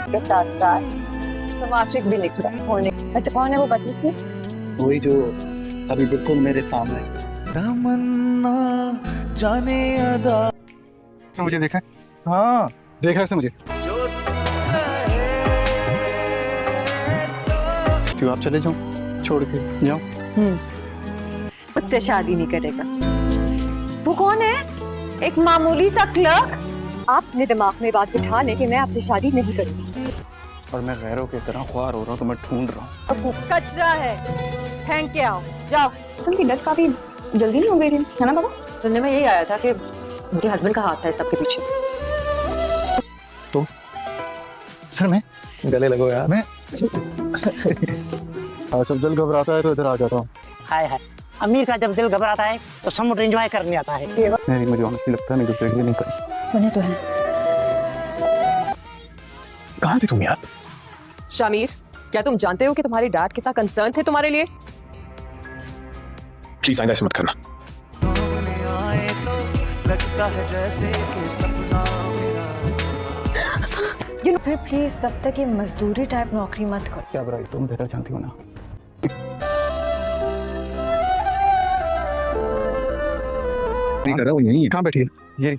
के साथ साथ तुम आशिक भी निकला होने। अच्छा कौन है वो बदली से? वही जो अभी बिल्कुल मेरे सामने। तमन्ना जाने अदा। मुझे देखा है? हाँ देखा है मुझे। क्यों आप चले जाओ, छोड़ के जाओ। उससे शादी नहीं करेगा। वो कौन है? एक मामूली सा क्लर्क। आप अपने दिमाग में बात बिठा लें कि मैं आपसे शादी नहीं करूंगी। और मैं गैरों की तरह ख्वार हो रहा हूँ तो मैं ढूंढ रहा हूँ। अब वो कचरा है, फेंक के आओ। जाओ। सुन की डेथ काफी जल्दी नहीं हो गई थी, है ना बाबा? सुनने में यही आया था कि उनके हस्बैंड का हाथ था इस सबके पीछे। तो सर मैं गले लगो यार। मैं जब दिल घबराता है तो इधर आ जाता हूँ। हाय हाय, अमीर का जब दिल घबराता है तो समुद्र एंजॉय करने आता है। नहीं मुझे ऑनेस्टली लगता है नहीं दूसरे के लिए नहीं करी। उन्हें तो है। कहाँ थे तुम यार? शामिर, क्या तुम जानते हो कि तुम्हारे डैड कितना कंसर्न थे तुम्हारे लिए? प्लीज आइंदा ऐसे मत करना। आए तो लगता है जैसे कि सपना मेरा। फिर प्लीज तब तक ये मजदूरी टाइप नौकरी मत करो। क्या बुराई, तुम बेहतर जानती हो ना। नहीं कर रहा, वो यही है। कहाँ बैठी है? ये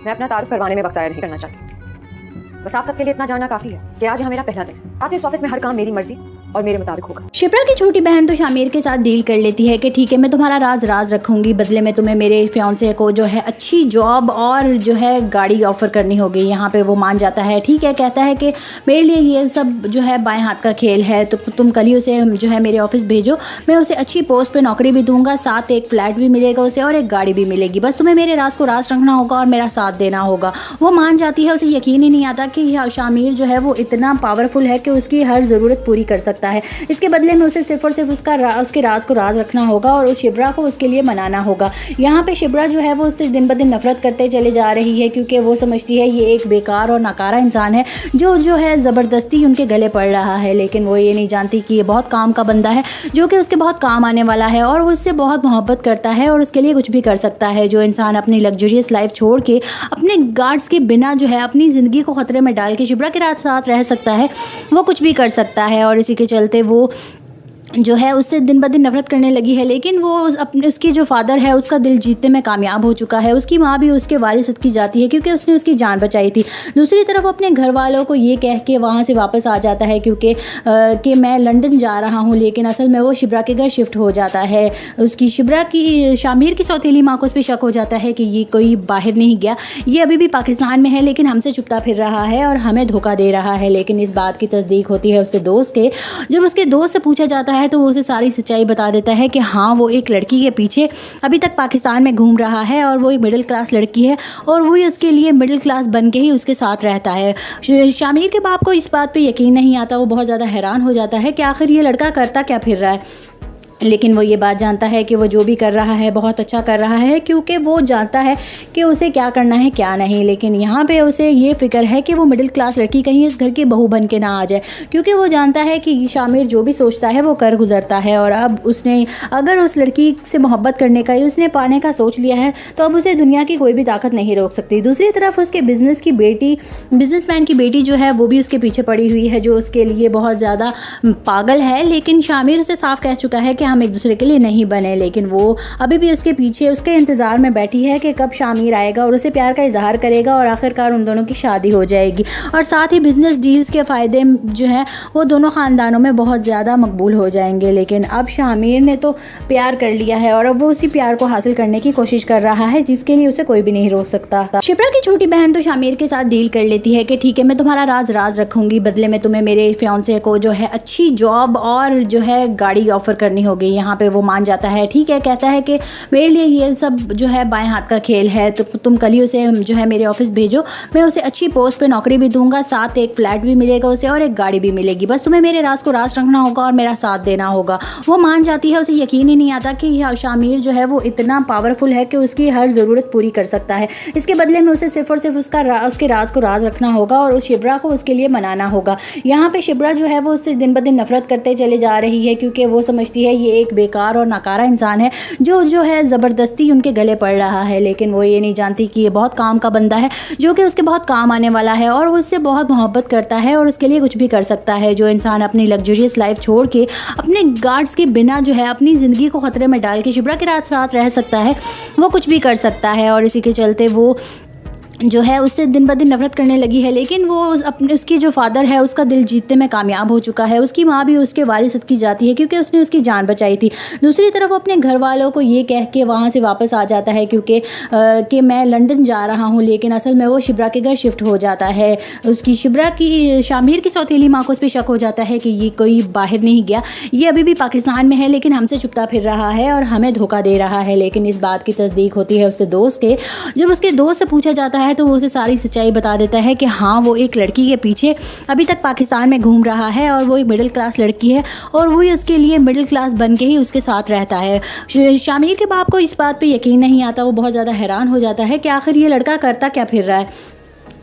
मैं अपना तारुफ करवाने में बख्साया नहीं करना चाहती। बस आप सबके लिए इतना जानना काफी है कि आज यहाँ मेरा पहला दिन। आज इस ऑफिस में हर काम मेरी मर्जी और मेरे मुताबिक होगा। शिप्रा की छोटी बहन तो शामिर के साथ डील कर लेती है कि ठीक है मैं तुम्हारा राज रखूंगी, बदले में तुम्हें मेरे फियांसे को जो है अच्छी जॉब और जो है गाड़ी ऑफर करनी होगी। यहाँ पे वो मान जाता है, ठीक है, कहता है कि मेरे लिए ये सब जो है बाएं हाथ का खेल है, तो तुम कल ही उसे जो है मेरे ऑफिस भेजो, मैं उसे अच्छी पोस्ट पर नौकरी भी दूंगा, साथ एक फ्लैट भी मिलेगा उसे और एक गाड़ी भी मिलेगी। बस तुम्हें मेरे राज को राज रखना होगा और मेरा साथ देना होगा। वो मान जाती है, उसे यकीन ही नहीं आता कि शामिर जो है वो इतना पावरफुल है कि उसकी हर ज़रूरत पूरी कर सकता है। इसके बदले में उसे सिर्फ और सिर्फ उसके राज को राज रखना होगा और उस शिब्रा को उसके लिए मनाना होगा। यहाँ पे शिब्रा जो है वो उससे दिन ब दिन नफरत करते चले जा रही है, क्योंकि वो समझती है ये एक बेकार और नाकारा इंसान है जो है ज़बरदस्ती उनके गले पड़ रहा है। लेकिन वो ये नहीं जानती कि ये बहुत काम का बंदा है, जो कि उसके बहुत काम आने वाला है और वो उससे बहुत मोहब्बत करता है और उसके लिए कुछ भी कर सकता है। जो इंसान अपनी लग्जरियस लाइफ छोड़ के अपने गार्ड्स के बिना जो है अपनी ज़िंदगी को ख़तरे में डाल के शिब्रा के साथ रह सकता है, वो कुछ भी कर सकता है। और इसी के चलते वो जो है उससे दिन ब दिन नफरत करने लगी है। लेकिन वो अपने उसके जो फादर है उसका दिल जीतने में कामयाब हो चुका है। उसकी माँ भी उसके वारिसत की जाती है क्योंकि उसने उसकी जान बचाई थी। दूसरी तरफ अपने घर वालों को ये कह के वहाँ से वापस आ जाता है क्योंकि कि मैं लंदन जा रहा हूँ, लेकिन असल में वो शिब्रा के घर शिफ्ट हो जाता है। उसकी शिब्रा की शामिर की सौतेली माँ को उस पर शक हो जाता है कि ये कोई बाहर नहीं गया, ये अभी भी पाकिस्तान में है लेकिन हमसे छुपता फिर रहा है और हमें धोखा दे रहा है। लेकिन इस बात की तस्दीक होती है उसके दोस्त के। जब उसके दोस्त से पूछा जाता है तो वो उसे सारी सच्चाई बता देता है कि हाँ वो एक लड़की के पीछे अभी तक पाकिस्तान में घूम रहा है और वो एक मिडिल क्लास लड़की है और वो उसके लिए मिडिल क्लास बन के ही उसके साथ रहता है। शामिर के बाप को इस बात पे यकीन नहीं आता। वो बहुत ज़्यादा हैरान हो जाता है कि आखिर ये लड़का करता क्या फिर रहा है। लेकिन वो ये बात जानता है कि वो जो भी कर रहा है बहुत अच्छा कर रहा है, क्योंकि वो जानता है कि उसे क्या करना है क्या नहीं। लेकिन यहाँ पे उसे ये फ़िक्र है कि वो मिडिल क्लास लड़की कहीं इस घर की बहू बन के ना आ जाए, क्योंकि वो जानता है कि शामिर जो भी सोचता है वो कर गुजरता है। और अब उसने अगर उस लड़की से मोहब्बत करने का उसने पाने का सोच लिया है तो अब उसे दुनिया की कोई भी ताकत नहीं रोक सकती। दूसरी तरफ उसके बिजनेसमैन की बेटी जो है वो भी उसके पीछे पड़ी हुई है, जो उसके लिए बहुत ज़्यादा पागल है। लेकिन शामिर उसे साफ कह चुका है कि हम एक दूसरे के लिए नहीं बने, लेकिन वो अभी भी उसके पीछे उसके इंतज़ार में बैठी है कि कब शामिर आएगा और उसे प्यार का इजहार करेगा और आखिरकार उन दोनों की शादी हो जाएगी। और साथ ही बिजनेस डील्स के फ़ायदे जो हैं वो दोनों ख़ानदानों में बहुत ज़्यादा मकबूल हो जाएंगे। लेकिन अब शामिर ने तो प्यार कर लिया है और अब वो उसी प्यार को हासिल करने की कोशिश कर रहा है, जिसके लिए उसे कोई भी नहीं रोक सकता। शिप्रा की छोटी बहन तो शामिर के साथ डील कर लेती है कि ठीक है मैं तुम्हारा राज रखूंगी, बदले में तुम्हें मेरे फियांसे को जो है अच्छी जॉब और जो है गाड़ी ऑफर करनी होगी। यहाँ पे वो मान जाता है, ठीक है, कहता है कि मेरे लिए ये सब जो है बाएं हाथ का खेल है, तो तुम कल ही उसे जो है मेरे ऑफिस भेजो, मैं उसे अच्छी पोस्ट पे नौकरी भी दूंगा, साथ एक फ्लैट भी मिलेगा उसे और एक गाड़ी भी मिलेगी। बस तुम्हें मेरे राज को राज रखना होगा और मेरा साथ देना होगा। वो मान जाती है, उसे यकीन ही नहीं आता कि शामिर जो है वो इतना पावरफुल है कि उसकी हर ज़रूरत पूरी कर सकता है। इसके बदले में उसे सिर्फ और सिर्फ उसके राज को राज रखना होगा और उस शिब्रा को उसके लिए मनाना होगा। यहाँ पे शिब्रा जो है वो उससे दिन ब दिन नफरत करते चले जा रही है, क्योंकि वो समझती है ये एक बेकार और नाकारा इंसान है जो है ज़बरदस्ती उनके गले पड़ रहा है, लेकिन वो ये नहीं जानती कि ये बहुत काम का बंदा है जो कि उसके बहुत काम आने वाला है और वो उससे बहुत मोहब्बत करता है और उसके लिए कुछ भी कर सकता है। जो इंसान अपनी लग्जरियस लाइफ छोड़ के अपने गार्ड्स के बिना जो है अपनी ज़िंदगी को ख़तरे में डाल के शिप्रा के साथ रह सकता है, वो कुछ भी कर सकता है। और इसी के चलते वो जो है उससे दिन ब दिन नफरत करने लगी है, लेकिन वो अपने उसकी जो फादर है उसका दिल जीतने में कामयाब हो चुका है। उसकी माँ भी उसके वारिस की जाती है क्योंकि उसने उसकी जान बचाई थी। दूसरी तरफ वो अपने घर वालों को ये कह के वहाँ से वापस आ जाता है क्योंकि कि मैं लंदन जा रहा हूँ, लेकिन असल में वो शिप्रा के घर शिफ्ट हो जाता है। उसकी शिप्रा की शामिर की सौतेली माँ को उस पर शक हो जाता है कि ये कोई बाहर नहीं गया, ये अभी भी पाकिस्तान में है लेकिन हमसे छुपता फिर रहा है और हमें धोखा दे रहा है। लेकिन इस बात की तस्दीक होती है उसके दोस्त के। जब उसके दोस्त से पूछा जाता है तो वो उसे सारी सच्चाई बता देता है कि हाँ वो एक लड़की के पीछे अभी तक पाकिस्तान में घूम रहा है और वो एक मिडिल क्लास लड़की है और वही उसके लिए मिडिल क्लास बन के ही उसके साथ रहता है। शामिर के बाप को इस बात पे यकीन नहीं आता, वो बहुत ज़्यादा हैरान हो जाता है कि आखिर ये लड़का करता क्या फिर रहा है।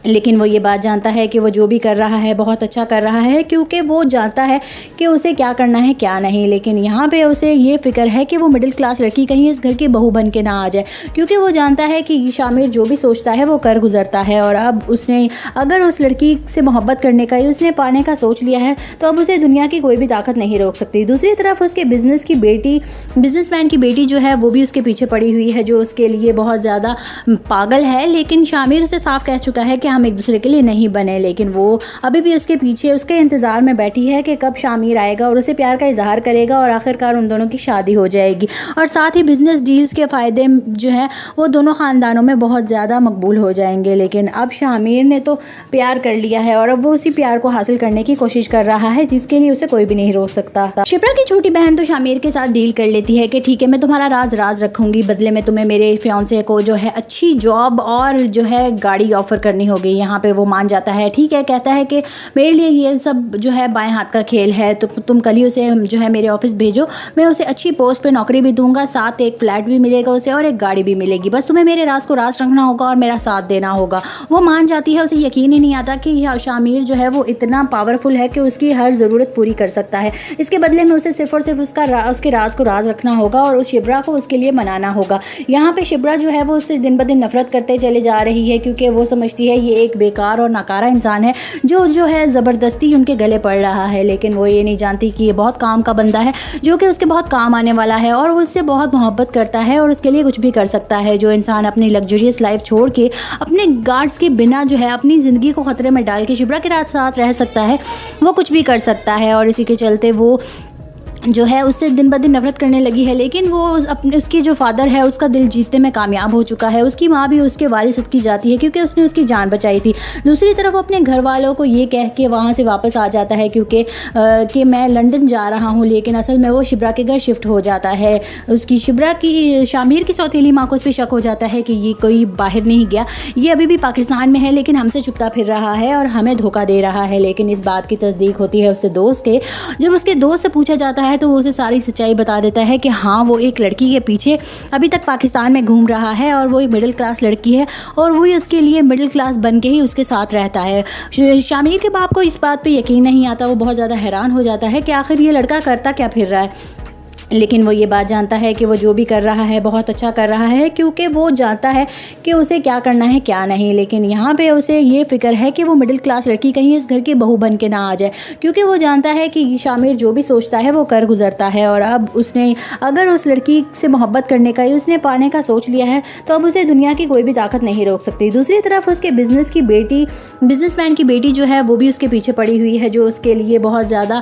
लेकिन वो ये बात जानता है कि वो जो भी कर रहा है बहुत अच्छा कर रहा है क्योंकि वो जानता है कि उसे क्या करना है क्या नहीं। लेकिन यहाँ पे उसे ये फ़िक्र है कि वो मिडिल क्लास लड़की कहीं इस घर की बहू बन के ना आ जाए, क्योंकि वो जानता है कि शामिर जो भी सोचता है वो कर गुजरता है। और अब उसने अगर उस लड़की से मोहब्बत करने का उसने पाने का सोच लिया है तो अब उसे दुनिया की कोई भी ताकत नहीं रोक सकती। दूसरी तरफ उसके बिजनेसमैन की बेटी जो है वो भी उसके पीछे पड़ी हुई है, जो उसके लिए बहुत ज़्यादा पागल है। लेकिन शामिर उसे साफ कह चुका है कि हम एक दूसरे के लिए नहीं बने, लेकिन वो अभी भी उसके पीछे उसके इंतज़ार में बैठी है कि कब शामिर आएगा और उसे प्यार का इजहार करेगा और आखिरकार उन दोनों की शादी हो जाएगी। और साथ ही बिजनेस डील्स के फ़ायदे जो है वो दोनों ख़ानदानों में बहुत ज़्यादा मकबूल हो जाएंगे। लेकिन अब शामिर ने तो प्यार कर लिया है और अब वो उसी प्यार को हासिल करने की कोशिश कर रहा है जिसके लिए उसे कोई भी नहीं रोक सकता। शिप्रा की छोटी बहन तो शामिर के साथ डील कर लेती है कि ठीक है मैं तुम्हारा राज रखूँगी, बदले में तुम्हें मेरे फियांसे को जो है अच्छी जॉब और जो है गाड़ी ऑफ़र करनी होगी। यहाँ पे वो मान जाता है, ठीक है, कहता है कि मेरे लिए ये सब जो है बाएं हाथ का खेल है, तो तुम कल ही उसे जो है मेरे ऑफिस भेजो, मैं उसे अच्छी पोस्ट पे नौकरी भी दूंगा, साथ एक फ्लैट भी मिलेगा उसे और एक गाड़ी भी मिलेगी, बस तुम्हें मेरे राज को राज रखना होगा और मेरा साथ देना होगा। वो मान जाती है, उसे यकीन ही नहीं आता कि शामिर जो है वो इतना पावरफुल है कि उसकी हर ज़रूरत पूरी कर सकता है। इसके बदले में उसे सिर्फ और सिर्फ उसके राज को राज रखना होगा और उस शिप्रा को उसके लिए मनाना होगा। यहाँ पे शिप्रा जो है वो उससे दिन ब दिन नफरत करते चले जा रही है क्योंकि वो समझती है ये एक बेकार और नाकारा इंसान है जो है ज़बरदस्ती उनके गले पड़ रहा है। लेकिन वो ये नहीं जानती कि ये बहुत काम का बंदा है जो कि उसके बहुत काम आने वाला है और वो उससे बहुत मोहब्बत करता है और उसके लिए कुछ भी कर सकता है। जो इंसान अपनी लग्जरियस लाइफ छोड़ के अपने गार्ड्स के बिना जो है अपनी ज़िंदगी को ख़तरे में डाल के शिप्रा के साथ रह सकता है, वो कुछ भी कर सकता है। और इसी के चलते वो जो है उससे दिन ब दिन नफरत करने लगी है, लेकिन वो उसकी जो फादर है उसका दिल जीतने में कामयाब हो चुका है। उसकी माँ भी उसके वारिस की जाती है क्योंकि उसने उसकी जान बचाई थी। दूसरी तरफ वो अपने घर वालों को ये कह के वहाँ से वापस आ जाता है क्योंकि कि मैं लंदन जा रहा हूँ, लेकिन असल में वो शिप्रा के घर शिफ्ट हो जाता है। उसकी शामिर की सौतेली माँ को उस पर शक हो जाता है कि ये कोई बाहर नहीं गया, ये अभी भी पाकिस्तान में है लेकिन हमसे छुपता फिर रहा है और हमें धोखा दे रहा है। लेकिन इस बात की तस्दीक होती है उसके दोस्त के। जब उसके दोस्त से पूछा जाता है तो वो उसे सारी सच्चाई बता देता है कि हाँ वो एक लड़की के पीछे अभी तक पाकिस्तान में घूम रहा है और वो एक मिडिल क्लास लड़की है और वही उसके लिए मिडिल क्लास बन के ही उसके साथ रहता है। शामिर के बाप को इस बात पे यकीन नहीं आता, वो बहुत ज़्यादा हैरान हो जाता है कि आखिर ये लड़का करता क्या फिर रहा है। लेकिन वो ये बात जानता है कि वो जो भी कर रहा है बहुत अच्छा कर रहा है क्योंकि वो जानता है कि उसे क्या करना है क्या नहीं। लेकिन यहाँ पे उसे ये फ़िक्र है कि वो मिडिल क्लास लड़की कहीं इस घर की बहू बन के ना आ जाए, क्योंकि वो जानता है कि शामिर जो भी सोचता है वो कर गुजरता है। और अब उसने अगर उस लड़की से मोहब्बत करने का उसने पाने का सोच लिया है तो अब उसे दुनिया की कोई भी ताकत नहीं रोक सकती। दूसरी तरफ उसके बिजनेसमैन की बेटी जो है वो भी उसके पीछे पड़ी हुई है, जो उसके लिए बहुत ज़्यादा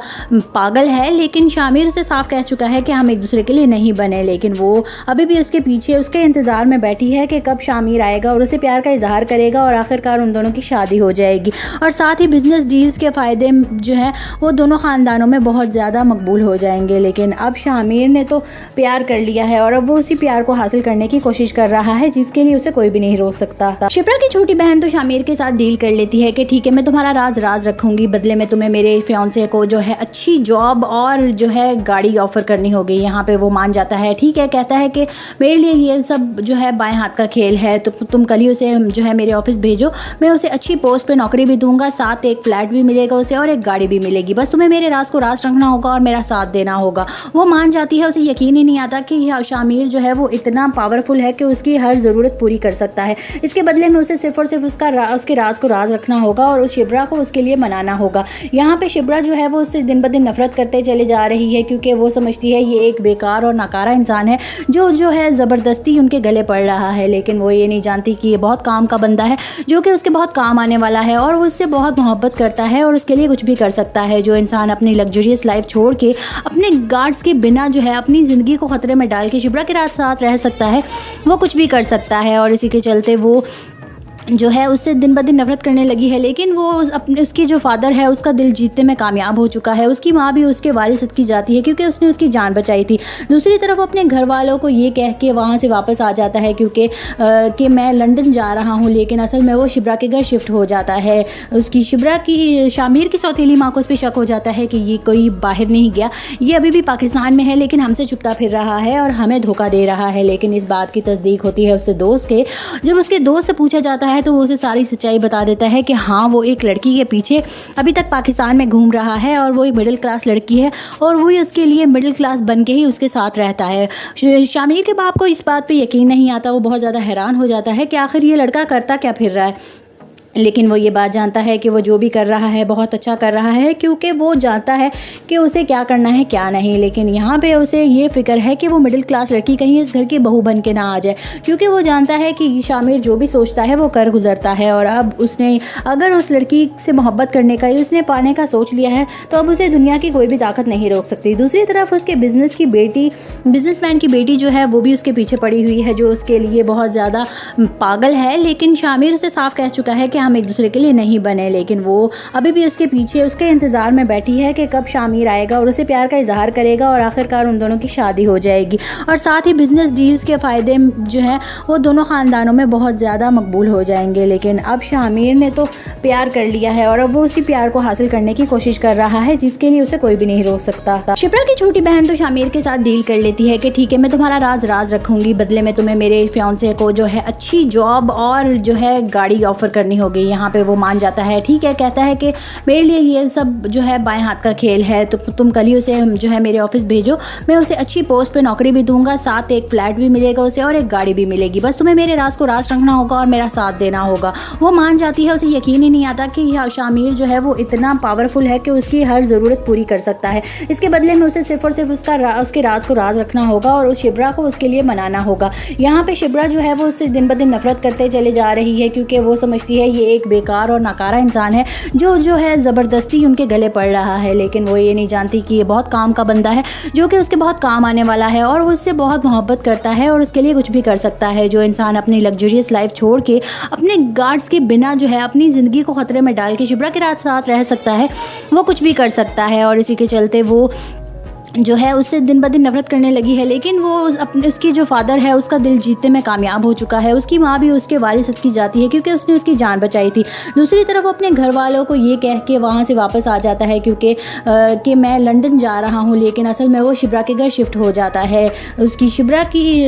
पागल है। लेकिन शामिर उसे साफ कह चुका है कि हम एक दूसरे के लिए नहीं बने, लेकिन वो अभी भी उसके पीछे उसके इंतज़ार में बैठी है कि कब शामिर आएगा और उसे प्यार का इजहार करेगा और आखिरकार उन दोनों की शादी हो जाएगी। और साथ ही बिजनेस डील्स के फ़ायदे जो है वो दोनों ख़ानदानों में बहुत ज़्यादा मकबूल हो जाएंगे। लेकिन अब शामिर ने तो प्यार कर लिया है और अब वो उसी प्यार को हासिल करने की कोशिश कर रहा है जिसके लिए उसे कोई भी नहीं रोक सकता। शिप्रा की छोटी बहन तो शामिर के साथ डील कर लेती है कि ठीक है मैं तुम्हारा राज रखूँगी, बदले में तुम्हें मेरे फियांसे को जो है अच्छी जॉब और जो है गाड़ी ऑफ़र करनी होगी। गई। यहाँ पे वो मान जाता है, ठीक है, कहता है कि मेरे लिए ये सब जो है बाएं हाथ का खेल है, तो तुम कल ही उसे जो है मेरे ऑफिस भेजो, मैं उसे अच्छी पोस्ट पे नौकरी भी दूंगा, साथ एक फ्लैट भी मिलेगा उसे और एक गाड़ी भी मिलेगी, बस तुम्हें मेरे राज को राज रखना होगा और मेरा साथ देना होगा। वो मान जाती है, उसे यकीन ही नहीं आता कि शामिर जो है वो इतना पावरफुल है कि उसकी हर ज़रूरत पूरी कर सकता है। इसके बदले में उसे सिर्फ और सिर्फ उसके राज को राज रखना होगा और उस शिब्रा को उसके लिए मनाना होगा। यहाँ पे शिब्रा जो है वो उससे दिन ब दिन नफरत करते चले जा रही है, क्योंकि वो समझती है ये एक बेकार और नाकारा इंसान है जो है ज़बरदस्ती उनके गले पड़ रहा है। लेकिन वो ये नहीं जानती कि ये बहुत काम का बंदा है, जो कि उसके बहुत काम आने वाला है और वो उससे बहुत मोहब्बत करता है और उसके लिए कुछ भी कर सकता है। जो इंसान अपनी लग्जरियस लाइफ छोड़ के अपने गार्ड्स के बिना जो है अपनी ज़िंदगी को ख़तरे में डाल के शिब्रा के साथ रह सकता है, वो कुछ भी कर सकता है। और इसी के चलते वो जो है उससे दिन ब दिन नफरत करने लगी है। लेकिन वो अपने उसकी जो फादर है उसका दिल जीतने में कामयाब हो चुका है। उसकी माँ भी उसके वारिस की जाती है क्योंकि उसने उसकी जान बचाई थी। दूसरी तरफ वो अपने घर वालों को ये कह के वहाँ से वापस आ जाता है कि मैं लंदन जा रहा हूँ, लेकिन असल में वो शिब्रा के घर शिफ्ट हो जाता है। उसकी शिब्रा की शामिर की सौतेली माँ को उस पर शक हो जाता है कि ये कोई बाहर नहीं गया, ये अभी भी पाकिस्तान में है लेकिन हमसे छुपता फिर रहा है और हमें धोखा दे रहा है। लेकिन इस बात की तस्दीक होती है उससे दोस्त के। जब उसके दोस्त से पूछा जाता है तो वो उसे सारी सच्चाई बता देता है कि हाँ, वो एक लड़की के पीछे अभी तक पाकिस्तान में घूम रहा है और वो एक मिडिल क्लास लड़की है और वो उसके लिए मिडिल क्लास बन के ही उसके साथ रहता है। शामिर के बाप को इस बात पे यकीन नहीं आता। वो बहुत ज़्यादा हैरान हो जाता है कि आखिर ये लड़का करता क्या फिर रहा है। लेकिन वो ये बात जानता है कि वो जो भी कर रहा है बहुत अच्छा कर रहा है, क्योंकि वो जानता है कि उसे क्या करना है क्या नहीं। लेकिन यहाँ पे उसे ये फ़िक्र है कि वो मिडिल क्लास लड़की कहीं इस घर की बहू बन के ना आ जाए, क्योंकि वो जानता है कि शामिर जो भी सोचता है वो कर गुजरता है। और अब उसने अगर उस लड़की से मोहब्बत करने का ही उसने पाने का सोच लिया है तो अब उसे दुनिया की कोई भी ताकत नहीं रोक सकती। दूसरी तरफ उसके बिजनेसमैन की बेटी जो है वो भी उसके पीछे पड़ी हुई है, जो उसके लिए बहुत ज़्यादा पागल है। लेकिन शामिर उसे साफ कह चुका है कि हम एक दूसरे के लिए नहीं बने। लेकिन वो अभी भी उसके पीछे उसके इंतज़ार में बैठी है कि कब शामिर आएगा और उसे प्यार का इजहार करेगा और आखिरकार उन दोनों की शादी हो जाएगी। और साथ ही बिजनेस डील्स के फ़ायदे जो है वो दोनों ख़ानदानों में बहुत ज़्यादा मकबूल हो जाएंगे। लेकिन अब शामिर ने तो प्यार कर लिया है और अब वो उसी प्यार को हासिल करने की कोशिश कर रहा है, जिसके लिए उसे कोई भी नहीं रोक सकता। शिप्रा की छोटी बहन तो शामिर के साथ डील कर लेती है कि ठीक है, मैं तुम्हारा राज रखूँगी, बदले में तुम्हें मेरे फियांसे को जो है अच्छी जॉब और जो है गाड़ी ऑफ़र करनी होगी। यहाँ पे वो मान जाता है, ठीक है, कहता है कि मेरे लिए ये सब जो है बाएं हाथ का खेल है, तो तुम कल ही उसे जो है मेरे ऑफिस भेजो, मैं उसे अच्छी पोस्ट पे नौकरी भी दूंगा, साथ एक फ्लैट भी मिलेगा उसे और एक गाड़ी भी मिलेगी, बस तुम्हें मेरे राज को राज रखना होगा और मेरा साथ देना होगा। वो मान जाती है, उसे यकीन ही नहीं आता कि शामिर जो है वो इतना पावरफुल है कि उसकी हर ज़रूरत पूरी कर सकता है। इसके बदले में उसे सिर्फ और सिर्फ उसके राज को राज रखना होगा और उस शिब्रा को उसके लिए मनाना होगा। यहाँ पे शिब्रा जो है वो उससे दिन ब दिन नफरत करते चले जा रही है, क्योंकि वो समझती है ये एक बेकार और नाकारा इंसान है जो है ज़बरदस्ती उनके गले पड़ रहा है। लेकिन वो ये नहीं जानती कि ये बहुत काम का बंदा है, जो कि उसके बहुत काम आने वाला है और वो उससे बहुत मोहब्बत करता है और उसके लिए कुछ भी कर सकता है। जो इंसान अपनी लग्जरियस लाइफ छोड़ के अपने गार्ड्स के बिना जो है अपनी ज़िंदगी को ख़तरे में डाल के शिब्रा के साथ रह सकता है, वो कुछ भी कर सकता है। और इसी के चलते वो जो है उससे दिन ब दिन नफरत करने लगी है। लेकिन वो उसकी जो फादर है उसका दिल जीतने में कामयाब हो चुका है। उसकी माँ भी उसके वारिस की जाती है क्योंकि उसने उसकी जान बचाई थी। दूसरी तरफ वो अपने घर वालों को ये कह के वहाँ से वापस आ जाता है कि मैं लंदन जा रहा हूँ, लेकिन असल में वो शिब्रा के घर शिफ्ट हो जाता है। उसकी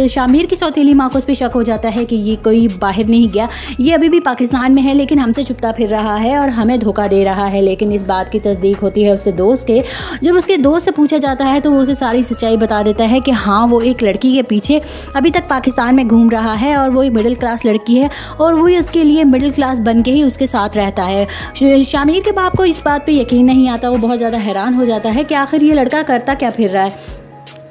शामिर की सौतेली माँ को उस पर शक हो जाता है कि ये कोई बाहर नहीं गया, ये अभी भी पाकिस्तान में है लेकिन हमसे छुपता फिर रहा है और हमें धोखा दे रहा है। लेकिन इस बात की तस्दीक होती है उससे दोस्त के। जब उसके दोस्त से पूछा जाता है तो वो उसे सारी सच्चाई बता देता है कि हाँ, वो एक लड़की के पीछे अभी तक पाकिस्तान में घूम रहा है और वो एक मिडिल क्लास लड़की है और वो उसके लिए मिडिल क्लास बन के ही उसके साथ रहता है। शामिर के बाप को इस बात पे यकीन नहीं आता। वो बहुत ज़्यादा हैरान हो जाता है कि आखिर ये लड़का करता क्या फिर रहा है।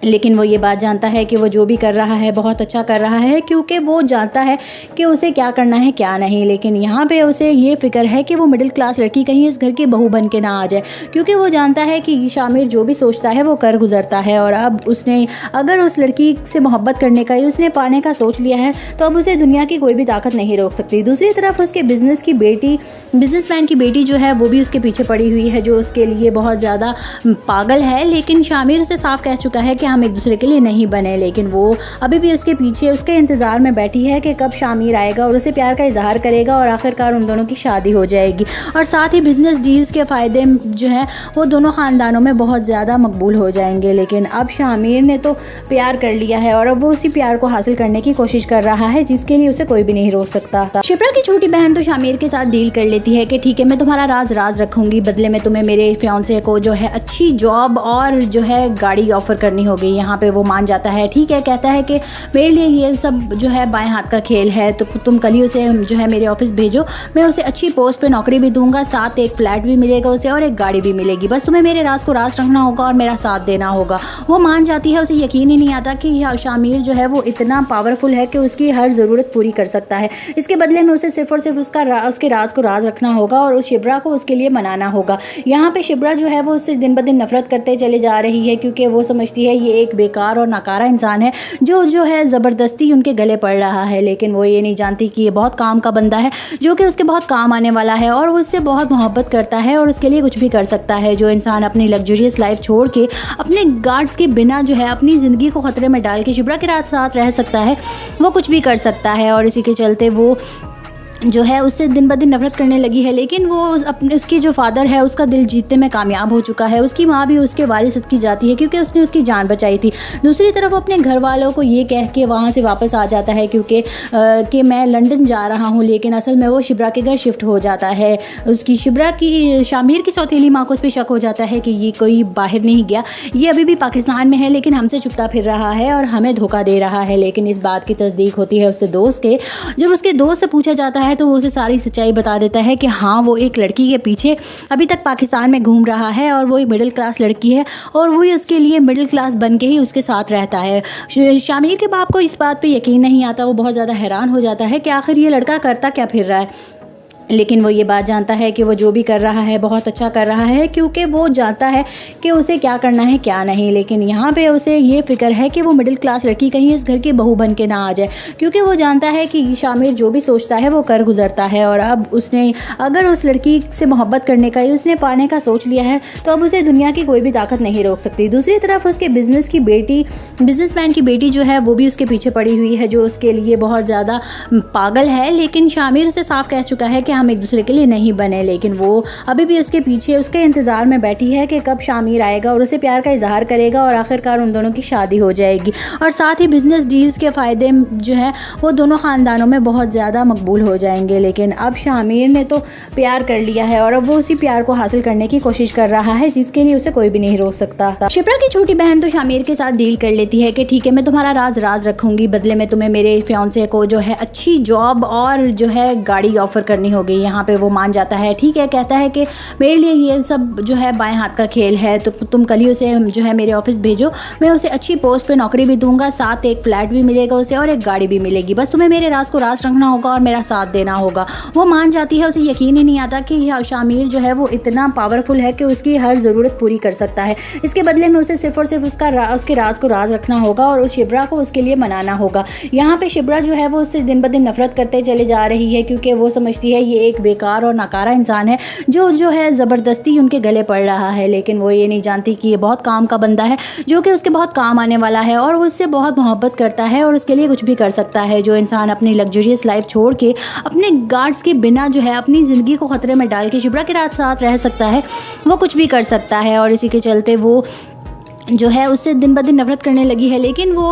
लेकिन वो ये बात जानता है कि वो जो भी कर रहा है बहुत अच्छा कर रहा है, क्योंकि वो जानता है कि उसे क्या करना है क्या नहीं। लेकिन यहाँ पे उसे ये फ़िक्र है कि वो मिडिल क्लास लड़की कहीं इस घर की बहू बन के ना आ जाए, क्योंकि वो जानता है कि शामिर जो भी सोचता है वो कर गुजरता है। और अब उसने अगर उस लड़की से मोहब्बत करने का ही उसने पाने का सोच लिया है तो अब उसे दुनिया की कोई भी ताकत नहीं रोक सकती। दूसरी तरफ उसके बिजनेसमैन की बेटी जो है वो भी उसके पीछे पड़ी हुई है, जो उसके लिए बहुत ज़्यादा पागल है। लेकिन शामिर उसे साफ कह चुका है कि हम एक दूसरे के लिए नहीं बने, लेकिन वो अभी भी उसके पीछे उसके इंतज़ार में बैठी है कि कब शामिर आएगा और उसे प्यार का इजहार करेगा और आखिरकार उन दोनों की शादी हो जाएगी। और साथ ही बिज़नेस डील्स के फ़ायदे जो हैं वो दोनों ख़ानदानों में बहुत ज़्यादा मकबूल हो जाएंगे। लेकिन अब शामिर ने तो प्यार कर लिया है और अब वो उसी प्यार को हासिल करने की कोशिश कर रहा है, जिसके लिए उसे कोई भी नहीं रोक सकता। शिप्रा की छोटी बहन तो शामिर के साथ डील कर लेती है कि ठीक है, मैं तुम्हारा राज रखूंगी, बदले में तुम्हें मेरे फियांसे को जो है अच्छी जॉब और जो है गाड़ी ऑफर करनी होगी। यहाँ पे वो मान जाता है, ठीक है, कहता है कि मेरे लिए ये सब जो है बाएं हाथ का खेल है, तो तुम कल ही उसे जो है मेरे ऑफिस भेजो, मैं उसे अच्छी पोस्ट पे नौकरी भी दूंगा, साथ एक फ्लैट भी मिलेगा उसे और एक गाड़ी भी मिलेगी, बस तुम्हें मेरे राज को राज रखना होगा और मेरा साथ देना होगा। वो मान जाती है, उसे यकीन ही नहीं आता कि शामिर जो है वो इतना पावरफुल है कि उसकी हर ज़रूरत पूरी कर सकता है। इसके बदले में उसे सिर्फ और सिर्फ उसके राज को राज रखना होगा और उस शिप्रा को उसके लिए मनाना होगा। यहाँ पे शिप्रा जो है वो उससे दिन ब दिन नफरत करते चले जा रही है, क्योंकि वो समझती है ये एक बेकार और नाकारा इंसान है जो है ज़बरदस्ती उनके गले पड़ रहा है। लेकिन वो ये नहीं जानती कि ये बहुत काम का बंदा है, जो कि उसके बहुत काम आने वाला है और वो उससे बहुत मोहब्बत करता है और उसके लिए कुछ भी कर सकता है। जो इंसान अपनी लग्जरियस लाइफ छोड़ के अपने गार्ड्स के बिना जो है अपनी ज़िंदगी को ख़तरे में डाल के शिप्रा के साथ रह सकता है, वो कुछ भी कर सकता है। और इसी के चलते वो जो है उससे दिन ब दिन नफरत करने लगी है। लेकिन वो अपने उसके जो फादर है उसका दिल जीतने में कामयाब हो चुका है। उसकी माँ भी उसके वारिस की जाती है क्योंकि उसने उसकी जान बचाई थी। दूसरी तरफ अपने घर वालों को ये कह के वहाँ से वापस आ जाता है क्योंकि कि मैं लंदन जा रहा हूँ, लेकिन असल में वो शिप्रा के घर शिफ्ट हो जाता है। उसकी शामिर की सौतेली माँ को उस पर शक हो जाता है कि ये कोई बाहर नहीं गया, ये अभी भी पाकिस्तान में है, लेकिन हमसे छुपता फिर रहा है और हमें धोखा दे रहा है। लेकिन इस बात की तस्दीक होती है उसके दोस्त के। जब उसके दोस्त से पूछा जाता है तो वो उसे सारी सच्चाई बता देता है कि हाँ, वो एक लड़की के पीछे अभी तक पाकिस्तान में घूम रहा है और वो एक मिडिल क्लास लड़की है और वो उसके लिए मिडिल क्लास बन के ही उसके साथ रहता है। शामिर के बाप को इस बात पे यकीन नहीं आता। वो बहुत ज़्यादा हैरान हो जाता है कि आखिर ये लड़का करता क्या फिर रहा है। लेकिन वो ये बात जानता है कि वो जो भी कर रहा है बहुत अच्छा कर रहा है, क्योंकि वो जानता है कि उसे क्या करना है क्या नहीं। लेकिन यहाँ पे उसे ये फ़िक्र है कि वो मिडिल क्लास लड़की कहीं इस घर की बहू बन के ना आ जाए, क्योंकि वो जानता है कि शामिर जो भी सोचता है वो कर गुजरता है। और अब उसने अगर उस लड़की से मोहब्बत करने का उसने पाने का सोच लिया है तो अब उसे दुनिया की कोई भी ताकत नहीं रोक सकती। दूसरी तरफ उसके बिजनेसमैन की बेटी जो है वो भी उसके पीछे पड़ी हुई है, जो उसके लिए बहुत ज़्यादा पागल है। लेकिन शामिर उसे साफ कह चुका है कि हम एक दूसरे के लिए नहीं बने, लेकिन वो अभी भी उसके पीछे उसके इंतज़ार में बैठी है कि कब शामिर आएगा और उसे प्यार का इजहार करेगा और आखिरकार उन दोनों की शादी हो जाएगी। और साथ ही बिज़नेस डील्स के फ़ायदे जो हैं वो दोनों ख़ानदानों में बहुत ज़्यादा मकबूल हो जाएंगे। लेकिन अब शामिर ने तो प्यार कर लिया है और अब वो उसी प्यार को हासिल करने की कोशिश कर रहा है, जिसके लिए उसे कोई भी नहीं रोक सकता। शिप्रा की छोटी बहन तो शामिर के साथ डील कर लेती है कि ठीक है, मैं तुम्हारा राज रखूंगी, बदले में तुम्हें मेरे फियांसे को जो है अच्छी जॉब और जो है गाड़ी ऑफर करनी होगी। यहाँ पे वो मान जाता है, ठीक है, कहता है कि मेरे लिए ये सब जो है बाएं हाथ का खेल है, तो तुम कल ही उसे जो है मेरे ऑफिस भेजो, मैं उसे अच्छी पोस्ट पे नौकरी भी दूंगा, साथ एक फ्लैट भी मिलेगा उसे और एक गाड़ी भी मिलेगी, बस तुम्हें मेरे राज को राज रखना होगा और मेरा साथ देना होगा। वो मान जाती है, उसे यकीन ही नहीं आता कि शामिर जो है वो इतना पावरफुल है कि उसकी हर ज़रूरत पूरी कर सकता है। इसके बदले में उसे सिर्फ और सिर्फ उसके राज को राज रखना होगा और उस शिप्रा को उसके लिए मनाना होगा। यहाँ पे शिप्रा जो है वो उससे दिन ब दिन नफरत करते चले जा रही है, क्योंकि वो समझती है ये एक बेकार और नाकारा इंसान है जो है ज़बरदस्ती उनके गले पड़ रहा है। लेकिन वो ये नहीं जानती कि ये बहुत काम का बंदा है, जो कि उसके बहुत काम आने वाला है और वो उससे बहुत मोहब्बत करता है और उसके लिए कुछ भी कर सकता है। जो इंसान अपनी लग्जरियस लाइफ छोड़ के अपने गार्ड्स के बिना जो है अपनी ज़िंदगी को ख़तरे में डाल के शिप्रा के साथ रह सकता है, वो कुछ भी कर सकता है। और इसी के चलते वो जो है उससे दिन ब दिन नफरत करने लगी है। लेकिन वो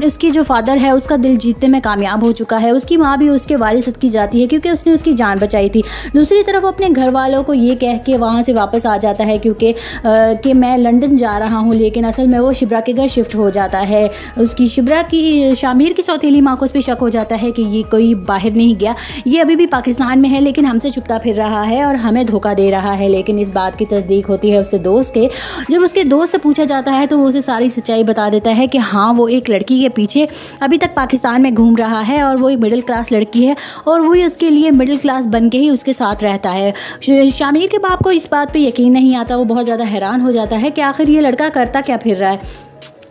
उसकी जो फादर है उसका दिल जीतने में कामयाब हो चुका है। उसकी माँ भी उसके वारिस की जाती है क्योंकि उसने उसकी जान बचाई थी। दूसरी तरफ अपने घर वालों को ये कह के वहाँ से वापस आ जाता है क्योंकि कि मैं लंदन जा रहा हूँ, लेकिन असल में वो शिप्रा के घर शिफ्ट हो जाता है। उसकी शामिर की सौतेली माँ को उस पर शक हो जाता है कि ये कोई बाहर नहीं गया, ये अभी भी पाकिस्तान में है, लेकिन हमसे छुपता फिर रहा है और हमें धोखा दे रहा है। लेकिन इस बात की तस्दीक होती है उसके दोस्त के। जब उसके दोस्त से पूछा जाता है तो वो उसे सारी सच्चाई बता देता है कि हाँ, वो एक लड़की के पीछे अभी तक पाकिस्तान में घूम रहा है और वो एक मिडिल क्लास लड़की है और वो उसके लिए मिडिल क्लास बन के ही उसके साथ रहता है। शामिर के बाप को इस बात पे यकीन नहीं आता। वो बहुत ज़्यादा हैरान हो जाता है कि आखिर ये लड़का करता क्या फिर रहा है।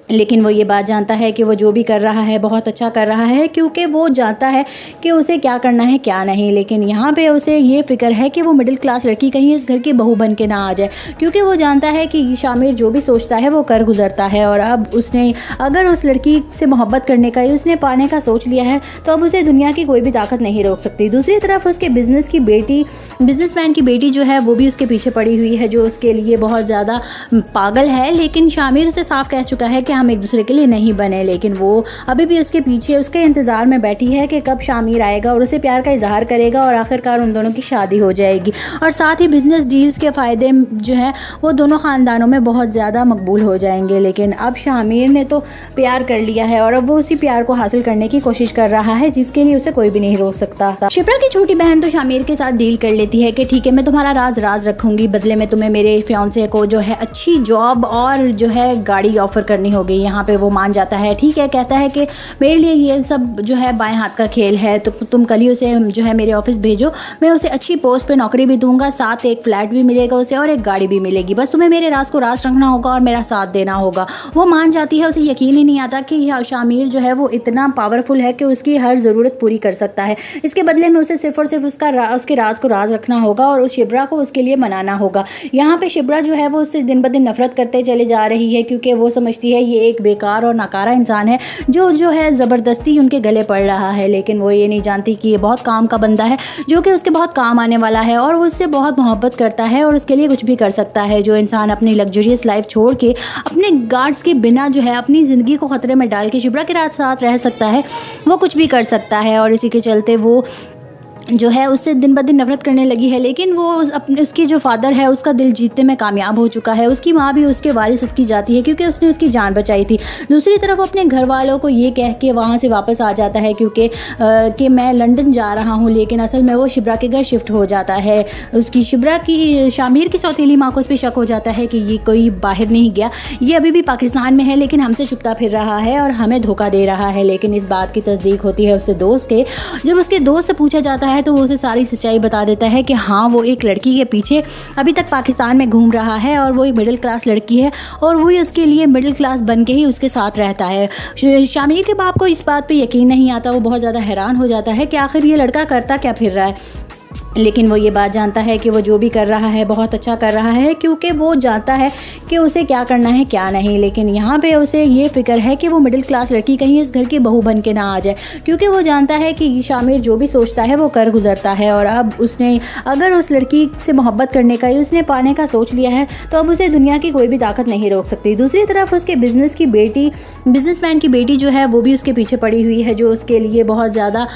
लेकिन वो ये बात जानता है कि वो जो भी कर रहा है बहुत अच्छा कर रहा है, क्योंकि वो जानता है कि उसे क्या करना है क्या नहीं। लेकिन यहाँ पे उसे ये फ़िक्र है कि वो मिडिल क्लास लड़की कहीं इस घर की बहू बन के ना आ जाए, क्योंकि वो जानता है कि शामिर जो भी सोचता है वो कर गुजरता है। और अब उसने अगर उस लड़की से मोहब्बत करने का उसने पाने का सोच लिया है तो अब उसे दुनिया की कोई भी ताकत नहीं रोक सकती। दूसरी तरफ उसके बिजनेसमैन की बेटी जो है वो भी उसके पीछे पड़ी हुई है, जो उसके लिए बहुत ज़्यादा पागल है। लेकिन शामिर उसे साफ कह चुका है कि हम एक दूसरे के लिए नहीं बने, लेकिन वो अभी भी उसके पीछे उसके इंतज़ार में बैठी है कि कब शामिर आएगा और उसे प्यार का इजहार करेगा और आखिरकार उन दोनों की शादी हो जाएगी। और साथ ही बिजनेस डील्स के फ़ायदे जो है वो दोनों ख़ानदानों में बहुत ज़्यादा मकबूल हो जाएंगे। लेकिन अब शामिर ने तो प्यार कर लिया है और अब वो उसी प्यार को हासिल करने की कोशिश कर रहा है, जिसके लिए उसे कोई भी नहीं रोक सकता। शिप्रा की छोटी बहन तो शामिर के साथ डील कर लेती है कि ठीक है मैं तुम्हारा राज रखूँगी, बदले में तुम्हें मेरे फियांसे को जो है अच्छी जॉब और जो है गाड़ी ऑफ़र करनी होगी। यहाँ पे वो मान जाता है, ठीक है, कहता है कि मेरे लिए ये सब जो है बाएं हाथ का खेल है, तो तुम कल ही उसे जो है मेरे ऑफिस भेजो, मैं उसे अच्छी पोस्ट पे नौकरी भी दूंगा, साथ एक फ्लैट भी मिलेगा उसे और एक गाड़ी भी मिलेगी, बस तुम्हें मेरे राज को राज रखना होगा और मेरा साथ देना होगा। वो मान जाती है, उसे यकीन ही नहीं आता कि शामिर जो है वो इतना पावरफुल है कि उसकी हर ज़रूरत पूरी कर सकता है। इसके बदले में उसे सिर्फ और सिर्फ उसके राज को राज रखना होगा और उस शिब्रा को उसके लिए मनाना होगा। यहाँ पे शिब्रा जो है वो उससे दिन ब दिन नफरत करते चले जा रही है, क्योंकि वो समझती है ये एक बेकार और नाकारा इंसान है जो है ज़बरदस्ती उनके गले पड़ रहा है। लेकिन वो ये नहीं जानती कि ये बहुत काम का बंदा है, जो कि उसके बहुत काम आने वाला है और वो उससे बहुत मोहब्बत करता है और उसके लिए कुछ भी कर सकता है। जो इंसान अपनी लग्जरियस लाइफ छोड़ के अपने गार्ड्स के बिना जो है अपनी ज़िंदगी को ख़तरे में डाल के शिब्रा के साथ रह सकता है, वो कुछ भी कर सकता है। और इसी के चलते वो जो है उससे दिन ब दिन नफरत करने लगी है। लेकिन वो उसकी जो फादर है उसका दिल जीतने में कामयाब हो चुका है। उसकी माँ भी उसके वारिस की जाती है, क्योंकि उसने उसकी जान बचाई थी। दूसरी तरफ वो अपने घर वालों को ये कह के वहाँ से वापस आ जाता है कि मैं लंदन जा रहा हूँ, लेकिन असल में वो शिब्रा के घर शिफ्ट हो जाता है। उसकी शामिर की सौतेली माँ को उस पर शक हो जाता है कि ये कोई बाहर नहीं गया, ये अभी भी पाकिस्तान में है, लेकिन हमसे छुपता फिर रहा है और हमें धोखा दे रहा है। लेकिन इस बात की तस्दीक होती है उसके दोस्त के। जब उसके दोस्त से पूछा जाता है तो वो उसे सारी सच्चाई बता देता है कि हाँ वो एक लड़की के पीछे अभी तक पाकिस्तान में घूम रहा है और वो एक मिडिल क्लास लड़की है और वही उसके लिए मिडिल क्लास बन के ही उसके साथ रहता है। शामिर के बाप को इस बात पे यकीन नहीं आता, वो बहुत ज़्यादा हैरान हो जाता है कि आखिर ये लड़का करता क्या फिर रहा है। लेकिन वो ये बात जानता है कि वो जो भी कर रहा है बहुत अच्छा कर रहा है, क्योंकि वो जानता है कि उसे क्या करना है क्या नहीं। लेकिन यहाँ पे उसे ये फ़िक्र है कि वो मिडिल क्लास लड़की कहीं इस घर की बहू बन के ना आ जाए, क्योंकि वो जानता है कि शामिर जो भी सोचता है वो कर गुजरता है। और अब उसने अगर उस लड़की से मोहब्बत करने का उसने पाने का सोच लिया है तो अब उसे दुनिया की कोई भी ताकत नहीं रोक सकती। दूसरी तरफ उसके बिजनेसमैन की बेटी जो है वो भी उसके पीछे पड़ी हुई है, जो उसके लिए बहुत ज़्यादा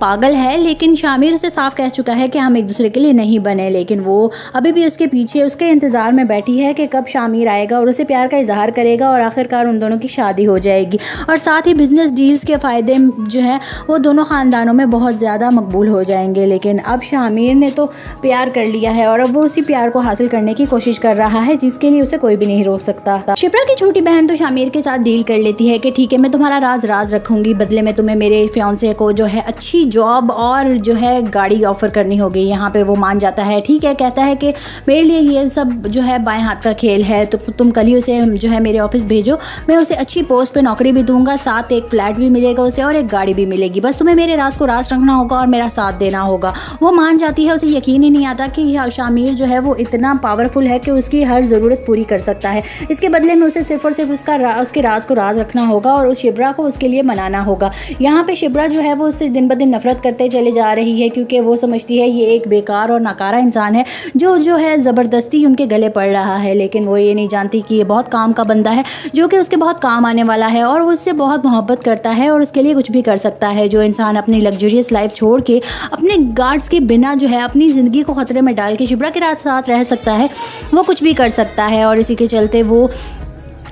पागल है। लेकिन शामिर उसे साफ कह चुका है कि हम एक दूसरे के लिए नहीं बने, लेकिन वो अभी भी उसके पीछे उसके इंतज़ार में बैठी है कि कब शामिर आएगा और उसे प्यार का इजहार करेगा और आखिरकार उन दोनों की शादी हो जाएगी। और साथ ही बिजनेस डील्स के फ़ायदे जो है वो दोनों ख़ानदानों में बहुत ज़्यादा मकबूल हो जाएंगे। लेकिन अब शामिर ने तो प्यार कर लिया है और अब वो उसी प्यार को हासिल करने की कोशिश कर रहा है, जिसके लिए उसे कोई भी नहीं रोक सकता। शिप्रा की छोटी बहन तो शामिर के साथ डील कर लेती है कि ठीक है मैं तुम्हारा राज रखूँगी, बदले में तुम्हें मेरे फियांसे को जो है अच्छी जॉब और जो है गाड़ी ऑफ़र करनी होगी। यहाँ पे वो मान जाता है, ठीक है, कहता है कि मेरे लिए ये सब जो है बाएं हाथ का खेल है, तो तुम कल ही उसे जो है मेरे ऑफिस भेजो, मैं उसे अच्छी पोस्ट पे नौकरी भी दूंगा, साथ एक फ्लैट भी मिलेगा उसे और एक गाड़ी भी मिलेगी, बस तुम्हें मेरे राज को राज रखना होगा और मेरा साथ देना होगा। वो मान जाती है, उसे यकीन ही नहीं आता कि शामिर जो है वो इतना पावरफुल है कि उसकी हर ज़रूरत पूरी कर सकता है। इसके बदले में उसे सिर्फ और सिर्फ उसके राज को राज रखना होगा और उस शिब्रा को उसके लिए मनाना होगा। यहाँ पे शिब्रा जो है वो उससे दिन ब दिन नफरत करते चले जा रही है, क्योंकि वो समझती है ये एक बेकार और नाकारा इंसान है जो है ज़बरदस्ती उनके गले पड़ रहा है। लेकिन वो ये नहीं जानती कि ये बहुत काम का बंदा है, जो कि उसके बहुत काम आने वाला है और वो उससे बहुत मोहब्बत करता है और उसके लिए कुछ भी कर सकता है। जो इंसान अपनी लग्जरियस लाइफ छोड़ के अपने गार्ड्स के बिना जो है अपनी ज़िंदगी को ख़तरे में डाल के शिब्रा के साथ रह सकता है, वो कुछ भी कर सकता है। और इसी के चलते वो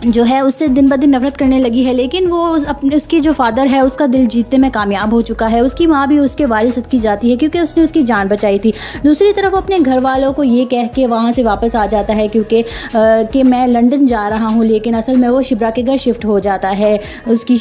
जो है उससे दिन ब दिन नफरत करने लगी है। लेकिन वो उसकी जो फादर है उसका दिल जीतने में कामयाब हो चुका है। उसकी माँ भी उसके वारिस की जाती है, क्योंकि उसने उसकी जान बचाई थी। दूसरी तरफ वो अपने घर वालों को ये कह के वहाँ से वापस आ जाता है कि मैं लंदन जा रहा हूँ, लेकिन असल में वो शिब्रा के घर शिफ्ट हो जाता है। उसकी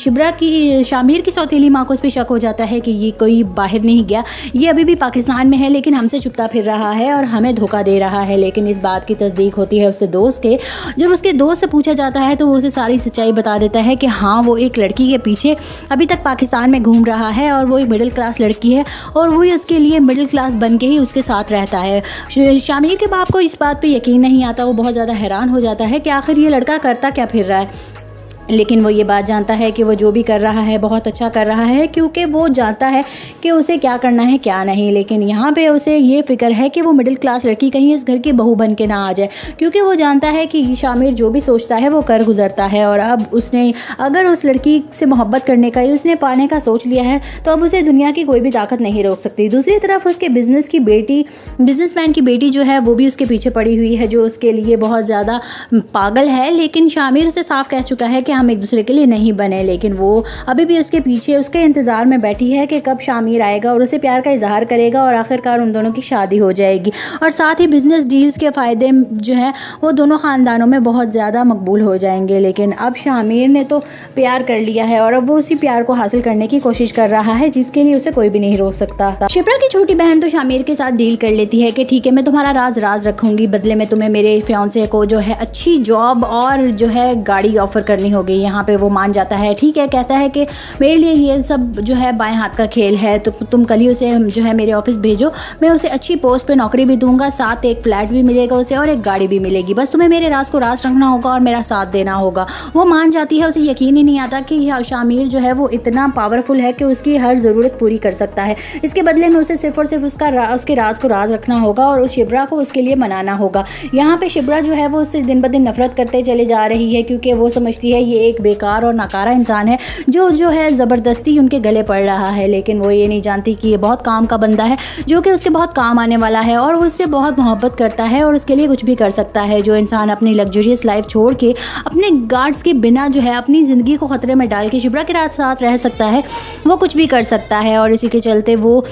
शामिर की सौतेली माँ को उस पर शक हो जाता है कि ये कोई बाहर नहीं गया, ये अभी भी पाकिस्तान में है, लेकिन हमसे छुपता फिर रहा है और हमें धोखा दे रहा है। लेकिन इस बात की तस्दीक होती है उसके दोस्त के। जब उसके दोस्त से पूछा जाता है है तो वो उसे सारी सच्चाई बता देता है कि हाँ वो एक लड़की के पीछे अभी तक पाकिस्तान में घूम रहा है और वो एक मिडिल क्लास लड़की है और वही उसके लिए मिडिल क्लास बन के ही उसके साथ रहता है। शामिर के बाप को इस बात पे यकीन नहीं आता, वो बहुत ज़्यादा हैरान हो जाता है कि आखिर ये लड़का करता क्या फिर रहा है। लेकिन वो ये बात जानता है कि वो जो भी कर रहा है बहुत अच्छा कर रहा है, क्योंकि वो जानता है कि उसे क्या करना है क्या नहीं। लेकिन यहाँ पे उसे ये फ़िक्र है कि वो मिडिल क्लास लड़की कहीं इस घर की बहू बन के ना आ जाए, क्योंकि वो जानता है कि शामिर जो भी सोचता है वो कर गुजरता है। और अब उसने अगर उस लड़की से मोहब्बत करने का ही उसने पाने का सोच लिया है तो अब उसे दुनिया की कोई भी ताकत नहीं रोक सकती। दूसरी तरफ उसके बिजनेसमैन की बेटी जो है वो भी उसके पीछे पड़ी हुई है, जो उसके लिए बहुत ज़्यादा पागल है। लेकिन शामिर उसे साफ कह चुका है कि हम एक दूसरे के लिए नहीं बने, लेकिन वो अभी भी उसके पीछे उसके इंतज़ार में बैठी है कि कब शामिर आएगा और उसे प्यार का इजहार करेगा और आखिरकार उन दोनों की शादी हो जाएगी। और साथ ही बिज़नेस डील्स के फ़ायदे जो हैं वो दोनों ख़ानदानों में बहुत ज़्यादा मकबूल हो जाएंगे। लेकिन अब शामिर ने तो प्यार कर लिया है और अब वो उसी प्यार को हासिल करने की कोशिश कर रहा है, जिसके लिए उसे कोई भी नहीं रोक सकता। शिप्रा की छोटी बहन तो शामिर के साथ डील कर लेती है कि ठीक है मैं तुम्हारा राज रखूँगी, बदले में तुम्हें मेरे फियांसे को जो है अच्छी जॉब और जो है गाड़ी ऑफ़र करनी होगी। यहाँ पे वो मान जाता है, ठीक है, कहता है कि मेरे लिए ये सब जो है बाएं हाथ का खेल है, तो तुम कल ही उसे जो है मेरे ऑफिस भेजो, मैं उसे अच्छी पोस्ट पे नौकरी भी दूंगा, साथ एक फ्लैट भी मिलेगा उसे और एक गाड़ी भी मिलेगी, बस तुम्हें मेरे राज को राज रखना होगा और मेरा साथ देना होगा। वो मान जाती है, उसे यकीन ही नहीं आता कि शामिर जो है वो इतना पावरफुल है कि उसकी हर ज़रूरत पूरी कर सकता है। इसके बदले में उसे सिर्फ और सिर्फ उसके राज को राज रखना होगा और उस शिब्रा को उसके लिए मनाना होगा। यहाँ पे शिब्रा जो है वो उससे दिन ब दिन नफरत करते चले जा रही है, क्योंकि वो समझती है ये एक बेकार और नाकारा इंसान है जो है ज़बरदस्ती उनके गले पड़ रहा है। लेकिन वो ये नहीं जानती कि ये बहुत काम का बंदा है, जो कि उसके बहुत काम आने वाला है और वो उससे बहुत मोहब्बत करता है और उसके लिए कुछ भी कर सकता है। जो इंसान अपनी लग्जरियस लाइफ छोड़ के अपने गार्ड्स के बिना जो है अपनी ज़िंदगी को ख़तरे में डाल के शिब्रा के साथ रह सकता है, वो कुछ भी कर सकता है। और इसी के चलते वो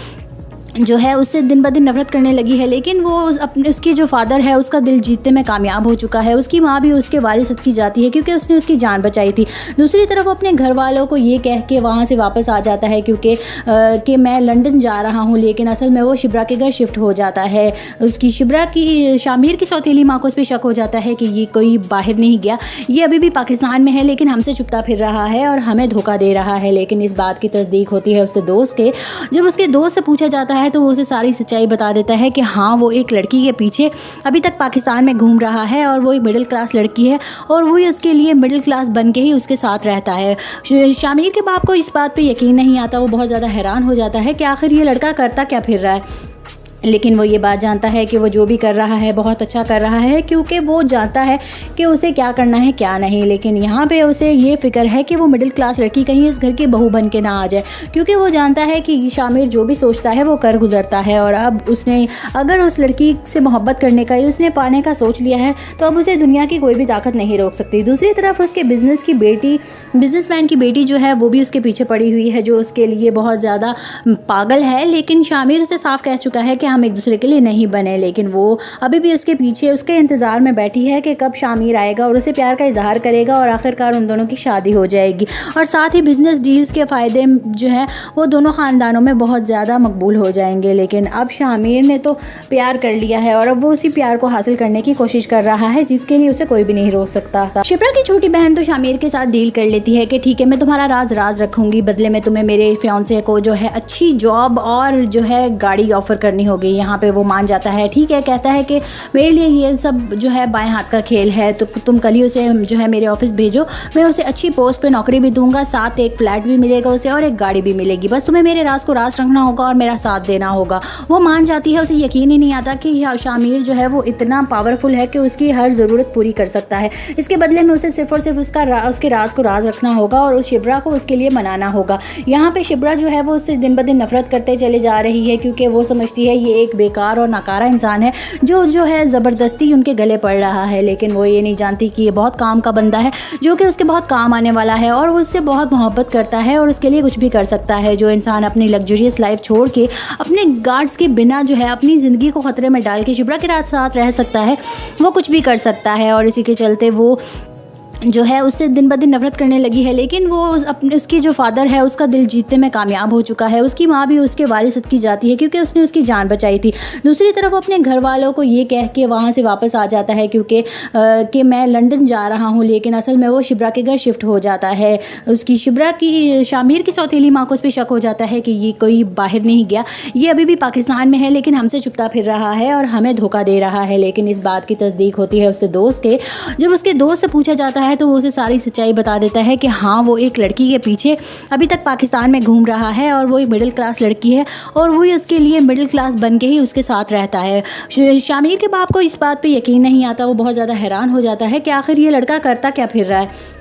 जो है उससे दिन ब दिन नफरत करने लगी है। लेकिन वो अपने उसके जो फादर है उसका दिल जीतने में कामयाब हो चुका है। उसकी माँ भी उसके वारिसत की जाती है क्योंकि उसने उसकी जान बचाई थी। दूसरी तरफ वो अपने घर वालों को ये कह के वहाँ से वापस आ जाता है क्योंकि कि मैं लंदन जा रहा हूँ, लेकिन असल में वो शिब्रा के घर शिफ्ट हो जाता है। उसकी शामिर की सौतेली माँ को उस पर शक हो जाता है कि ये कोई बाहर नहीं गया, ये अभी भी पाकिस्तान में है लेकिन हमसे छुपता फिर रहा है और हमें धोखा दे रहा है। लेकिन इस बात की तस्दीक होती है उसके दोस्त के। जब उसके दोस्त से पूछा जाता है तो वो उसे सारी सच्चाई बता देता है कि हाँ वो एक लड़की के पीछे अभी तक पाकिस्तान में घूम रहा है और वो एक मिडिल क्लास लड़की है और वही उसके लिए मिडिल क्लास बन के ही उसके साथ रहता है। शामिर के बाप को इस बात पे यकीन नहीं आता, वो बहुत ज़्यादा हैरान हो जाता है कि आखिर ये लड़का करता क्या फिर रहा है। लेकिन वो ये बात जानता है कि वो जो भी कर रहा है बहुत अच्छा कर रहा है, क्योंकि वो जानता है कि उसे क्या करना है क्या नहीं। लेकिन यहाँ पे उसे ये फ़िक्र है कि वो मिडिल क्लास लड़की कहीं इस घर की बहू बन के ना आ जाए, क्योंकि वो जानता है कि शामिर जो भी सोचता है वो कर गुजरता है। और अब उसने अगर उस लड़की से मोहब्बत करने का ही उसने पाने का सोच लिया है तो अब उसे दुनिया की कोई भी ताकत नहीं रोक सकती। दूसरी तरफ उसके बिजनेसमैन की बेटी जो है वो भी उसके पीछे पड़ी हुई है, जो उसके लिए बहुत ज़्यादा पागल है। लेकिन शामिर उसे साफ कह चुका है कि हम एक दूसरे के लिए नहीं बने, लेकिन वो अभी भी उसके पीछे उसके इंतज़ार में बैठी है कि कब शामिर आएगा और उसे प्यार का इजहार करेगा और आखिरकार उन दोनों की शादी हो जाएगी। और साथ ही बिज़नेस डील्स के फ़ायदे जो हैं वो दोनों ख़ानदानों में बहुत ज़्यादा मकबूल हो जाएंगे। लेकिन अब शामिर ने तो प्यार कर लिया है और अब वो उसी प्यार को हासिल करने की कोशिश कर रहा है, जिसके लिए उसे कोई भी नहीं रोक सकता। शिप्रा की छोटी बहन तो शामिर के साथ डील कर लेती है कि ठीक है मैं तुम्हारा राज रखूँगी, बदले में तुम्हें मेरे फियांसे को जो है अच्छी जॉब और जो है गाड़ी ऑफ़र करनी होगी। यहाँ पे वो मान जाता है, ठीक है, कहता है कि मेरे लिए ये सब जो है बाएं हाथ का खेल है, तो तुम कल ही उसे जो है मेरे ऑफिस भेजो, मैं उसे अच्छी पोस्ट पे नौकरी भी दूंगा, साथ एक फ्लैट भी मिलेगा उसे और एक गाड़ी भी मिलेगी, बस तुम्हें मेरे राज को राज रखना होगा और मेरा साथ देना होगा। वो मान जाती है, उसे यकीन ही नहीं आता कि शामिर जो है वो इतना पावरफुल है कि उसकी हर ज़रूरत पूरी कर सकता है। इसके बदले में उसे सिर्फ और सिर्फ उसके राज को राज रखना होगा और उस शिब्रा को उसके लिए मनाना होगा। यहाँ पे शिब्रा जो है वो उससे दिन ब दिन नफरत करते चले जा रही है, क्योंकि वो समझती है ये एक बेकार और नाकारा इंसान है जो है ज़बरदस्ती उनके गले पड़ रहा है। लेकिन वो ये नहीं जानती कि ये बहुत काम का बंदा है, जो कि उसके बहुत काम आने वाला है और वो उससे बहुत मोहब्बत करता है और उसके लिए कुछ भी कर सकता है। जो इंसान अपनी लग्जरियस लाइफ छोड़ के अपने गार्ड्स के बिना जो है अपनी ज़िंदगी को ख़तरे में डाल के शिब्रा के साथ रह सकता है, वो कुछ भी कर सकता है। और इसी के चलते वो जो है उससे दिन ब दिन नफरत करने लगी है, लेकिन वो अपने उसकी जो फादर है उसका दिल जीतने में कामयाब हो चुका है। उसकी माँ भी उसके वारिसत की जाती है क्योंकि उसने उसकी जान बचाई थी। दूसरी तरफ अपने घर वालों को ये कह के वहाँ से वापस आ जाता है क्योंकि कि मैं लंदन जा रहा हूँ, लेकिन असल में वो शिब्रा के घर शिफ्ट हो जाता है। उसकी शिब्रा की शामिर की सौतेली माँ को उस पर शक हो जाता है कि ये कोई बाहर नहीं गया, ये अभी भी पाकिस्तान में है लेकिन हमसे छुपता फिर रहा है और हमें धोखा दे रहा है। लेकिन इस बात की तस्दीक होती है उसके दोस्त के। जब उसके दोस्त से पूछा जाता है तो वो उसे सारी सच्चाई बता देता है कि हाँ वो एक लड़की के पीछे अभी तक पाकिस्तान में घूम रहा है और वो एक मिडिल क्लास लड़की है और वो उसके लिए मिडिल क्लास बन के ही उसके साथ रहता है। शामिर के बाप को इस बात पे यकीन नहीं आता, वो बहुत ज़्यादा हैरान हो जाता है कि आखिर ये लड़का करता क्या फिर रहा है।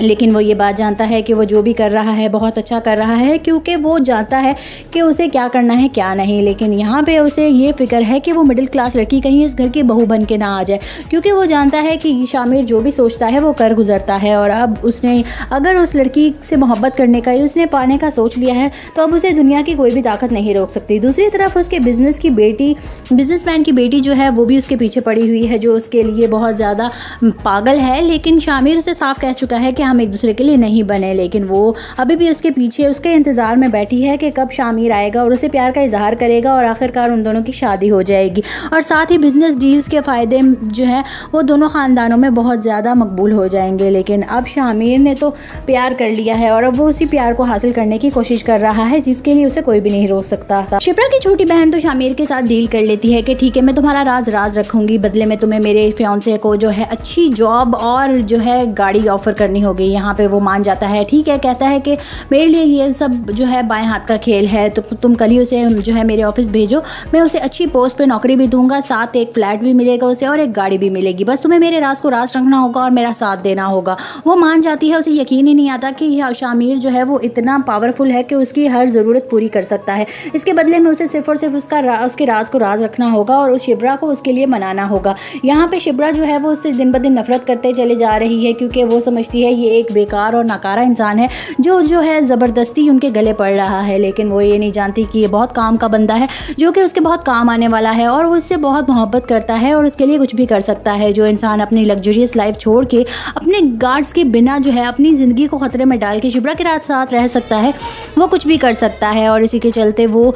लेकिन वो ये बात जानता है कि वो जो भी कर रहा है बहुत अच्छा कर रहा है क्योंकि वो जानता है कि उसे क्या करना है क्या नहीं। लेकिन यहाँ पे उसे ये फ़िक्र है कि वो मिडिल क्लास लड़की कहीं इस घर की बहू बन के ना आ जाए, क्योंकि वो जानता है कि शामिर जो भी सोचता है वो कर गुजरता है। और अब उसने अगर उस लड़की से मोहब्बत करने का उसने पाने का सोच लिया है तो अब उसे दुनिया की कोई भी ताकत नहीं रोक सकती। दूसरी तरफ उसके बिजनेसमैन की बेटी जो है वो भी उसके पीछे पड़ी हुई है, जो उसके लिए बहुत ज़्यादा पागल है। लेकिन शामिर उसे साफ कह चुका है कि हम एक दूसरे के लिए नहीं बने, लेकिन वो अभी भी उसके पीछे उसके इंतज़ार में बैठी है कि कब शामिर आएगा और उसे प्यार का इजहार करेगा और आखिरकार उन दोनों की शादी हो जाएगी। और साथ ही बिजनेस डील्स के फ़ायदे जो हैं वो दोनों ख़ानदानों में बहुत ज़्यादा मकबूल हो जाएंगे। लेकिन अब शामिर ने तो प्यार कर लिया है और अब वो उसी प्यार को हासिल करने की कोशिश कर रहा है जिसके लिए उसे कोई भी नहीं रोक सकता था। शिप्रा की छोटी बहन तो शामिर के साथ डील कर लेती है कि ठीक है मैं तुम्हारा राज रखूँगी, बदले में तुम्हें मेरे फियांसे को जो है अच्छी जॉब और जो है गाड़ी ऑफ़र करनी होगी। यहाँ पे वो मान जाता है, ठीक है, कहता है कि मेरे लिए ये सब जो है बाएं हाथ का खेल है, तो तुम कल ही उसे जो है मेरे ऑफिस भेजो, मैं उसे अच्छी पोस्ट पे नौकरी भी दूंगा, साथ एक फ्लैट भी मिलेगा उसे और एक गाड़ी भी मिलेगी, बस तुम्हें मेरे राज को राज रखना होगा और मेरा साथ देना होगा। वो मान जाती है, उसे यकीन ही नहीं आता कि शामिर जो है वो इतना पावरफुल है कि उसकी हर ज़रूरत पूरी कर सकता है। इसके बदले में उसे सिर्फ और सिर्फ उसके राज को राज रखना होगा और उस शिब्रा को उसके लिए मनाना होगा। यहाँ पे शिब्रा जो है वो उससे दिन ब दिन नफरत करते चले जा रही है क्योंकि वो समझती है ये एक बेकार और नाकारा इंसान है जो है ज़बरदस्ती उनके गले पड़ रहा है। लेकिन वो ये नहीं जानती कि ये बहुत काम का बंदा है जो कि उसके बहुत काम आने वाला है और वो उससे बहुत मोहब्बत करता है और उसके लिए कुछ भी कर सकता है। जो इंसान अपनी लग्जरियस लाइफ छोड़ के अपने गार्ड्स के बिना जो है अपनी ज़िंदगी को ख़तरे में डाल के शिब्रा के साथ रह सकता है, वो कुछ भी कर सकता है। और इसी के चलते वो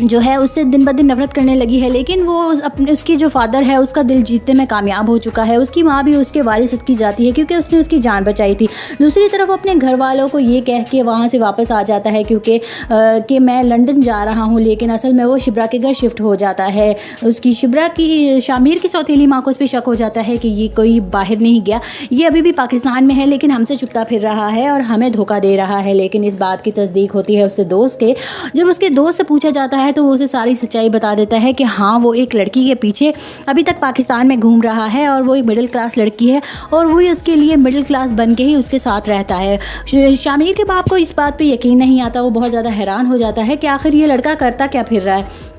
जो है उससे दिन ब दिन नफरत करने लगी है। लेकिन वो उसकी जो फादर है उसका दिल जीतने में कामयाब हो चुका है। उसकी माँ भी उसके वारिसत की जाती है क्योंकि उसने उसकी जान बचाई थी। दूसरी तरफ अपने घर वालों को ये कह के वहाँ से वापस आ जाता है क्योंकि कि मैं लंदन जा रहा हूँ, लेकिन असल में वो शिब्रा के घर शिफ्ट हो जाता है। उसकी शामिर की सौतेली माँ को उस पर शक हो जाता है कि ये कोई बाहर नहीं गया, ये अभी भी पाकिस्तान में है लेकिन हमसे छुपता फिर रहा है और हमें धोखा दे रहा है। लेकिन इस बात की तस्दीक होती है उसके दोस्त के। जब उसके दोस्त से पूछा जाता है तो वो उसे सारी सच्चाई बता देता है कि हाँ वो एक लड़की के पीछे अभी तक पाकिस्तान में घूम रहा है और वो एक मिडिल क्लास लड़की है और वो उसके लिए मिडिल क्लास बन के ही उसके साथ रहता है। शामिर के बाप को इस बात पे यकीन नहीं आता, वो बहुत ज़्यादा हैरान हो जाता है कि आखिर ये लड़का करता क्या फिर रहा है।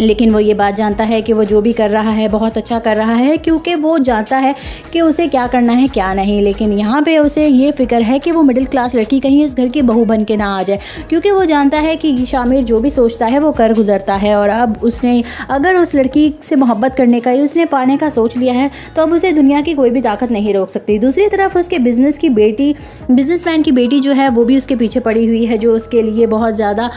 लेकिन वो ये बात जानता है कि वो जो भी कर रहा है बहुत अच्छा कर रहा है क्योंकि वो जानता है कि उसे क्या करना है क्या नहीं। लेकिन यहाँ पे उसे ये फ़िक्र है कि वो मिडिल क्लास लड़की कहीं इस घर की बहू बन के ना आ जाए, क्योंकि वो जानता है कि शामिर जो भी सोचता है वो कर गुजरता है। और अब उसने अगर उस लड़की से मोहब्बत करने का उसने पाने का सोच लिया है तो अब उसे दुनिया की कोई भी ताकत नहीं रोक सकती। दूसरी तरफ उसके बिजनेसमैन की बेटी जो है वो भी उसके पीछे पड़ी हुई है, जो उसके लिए बहुत ज़्यादा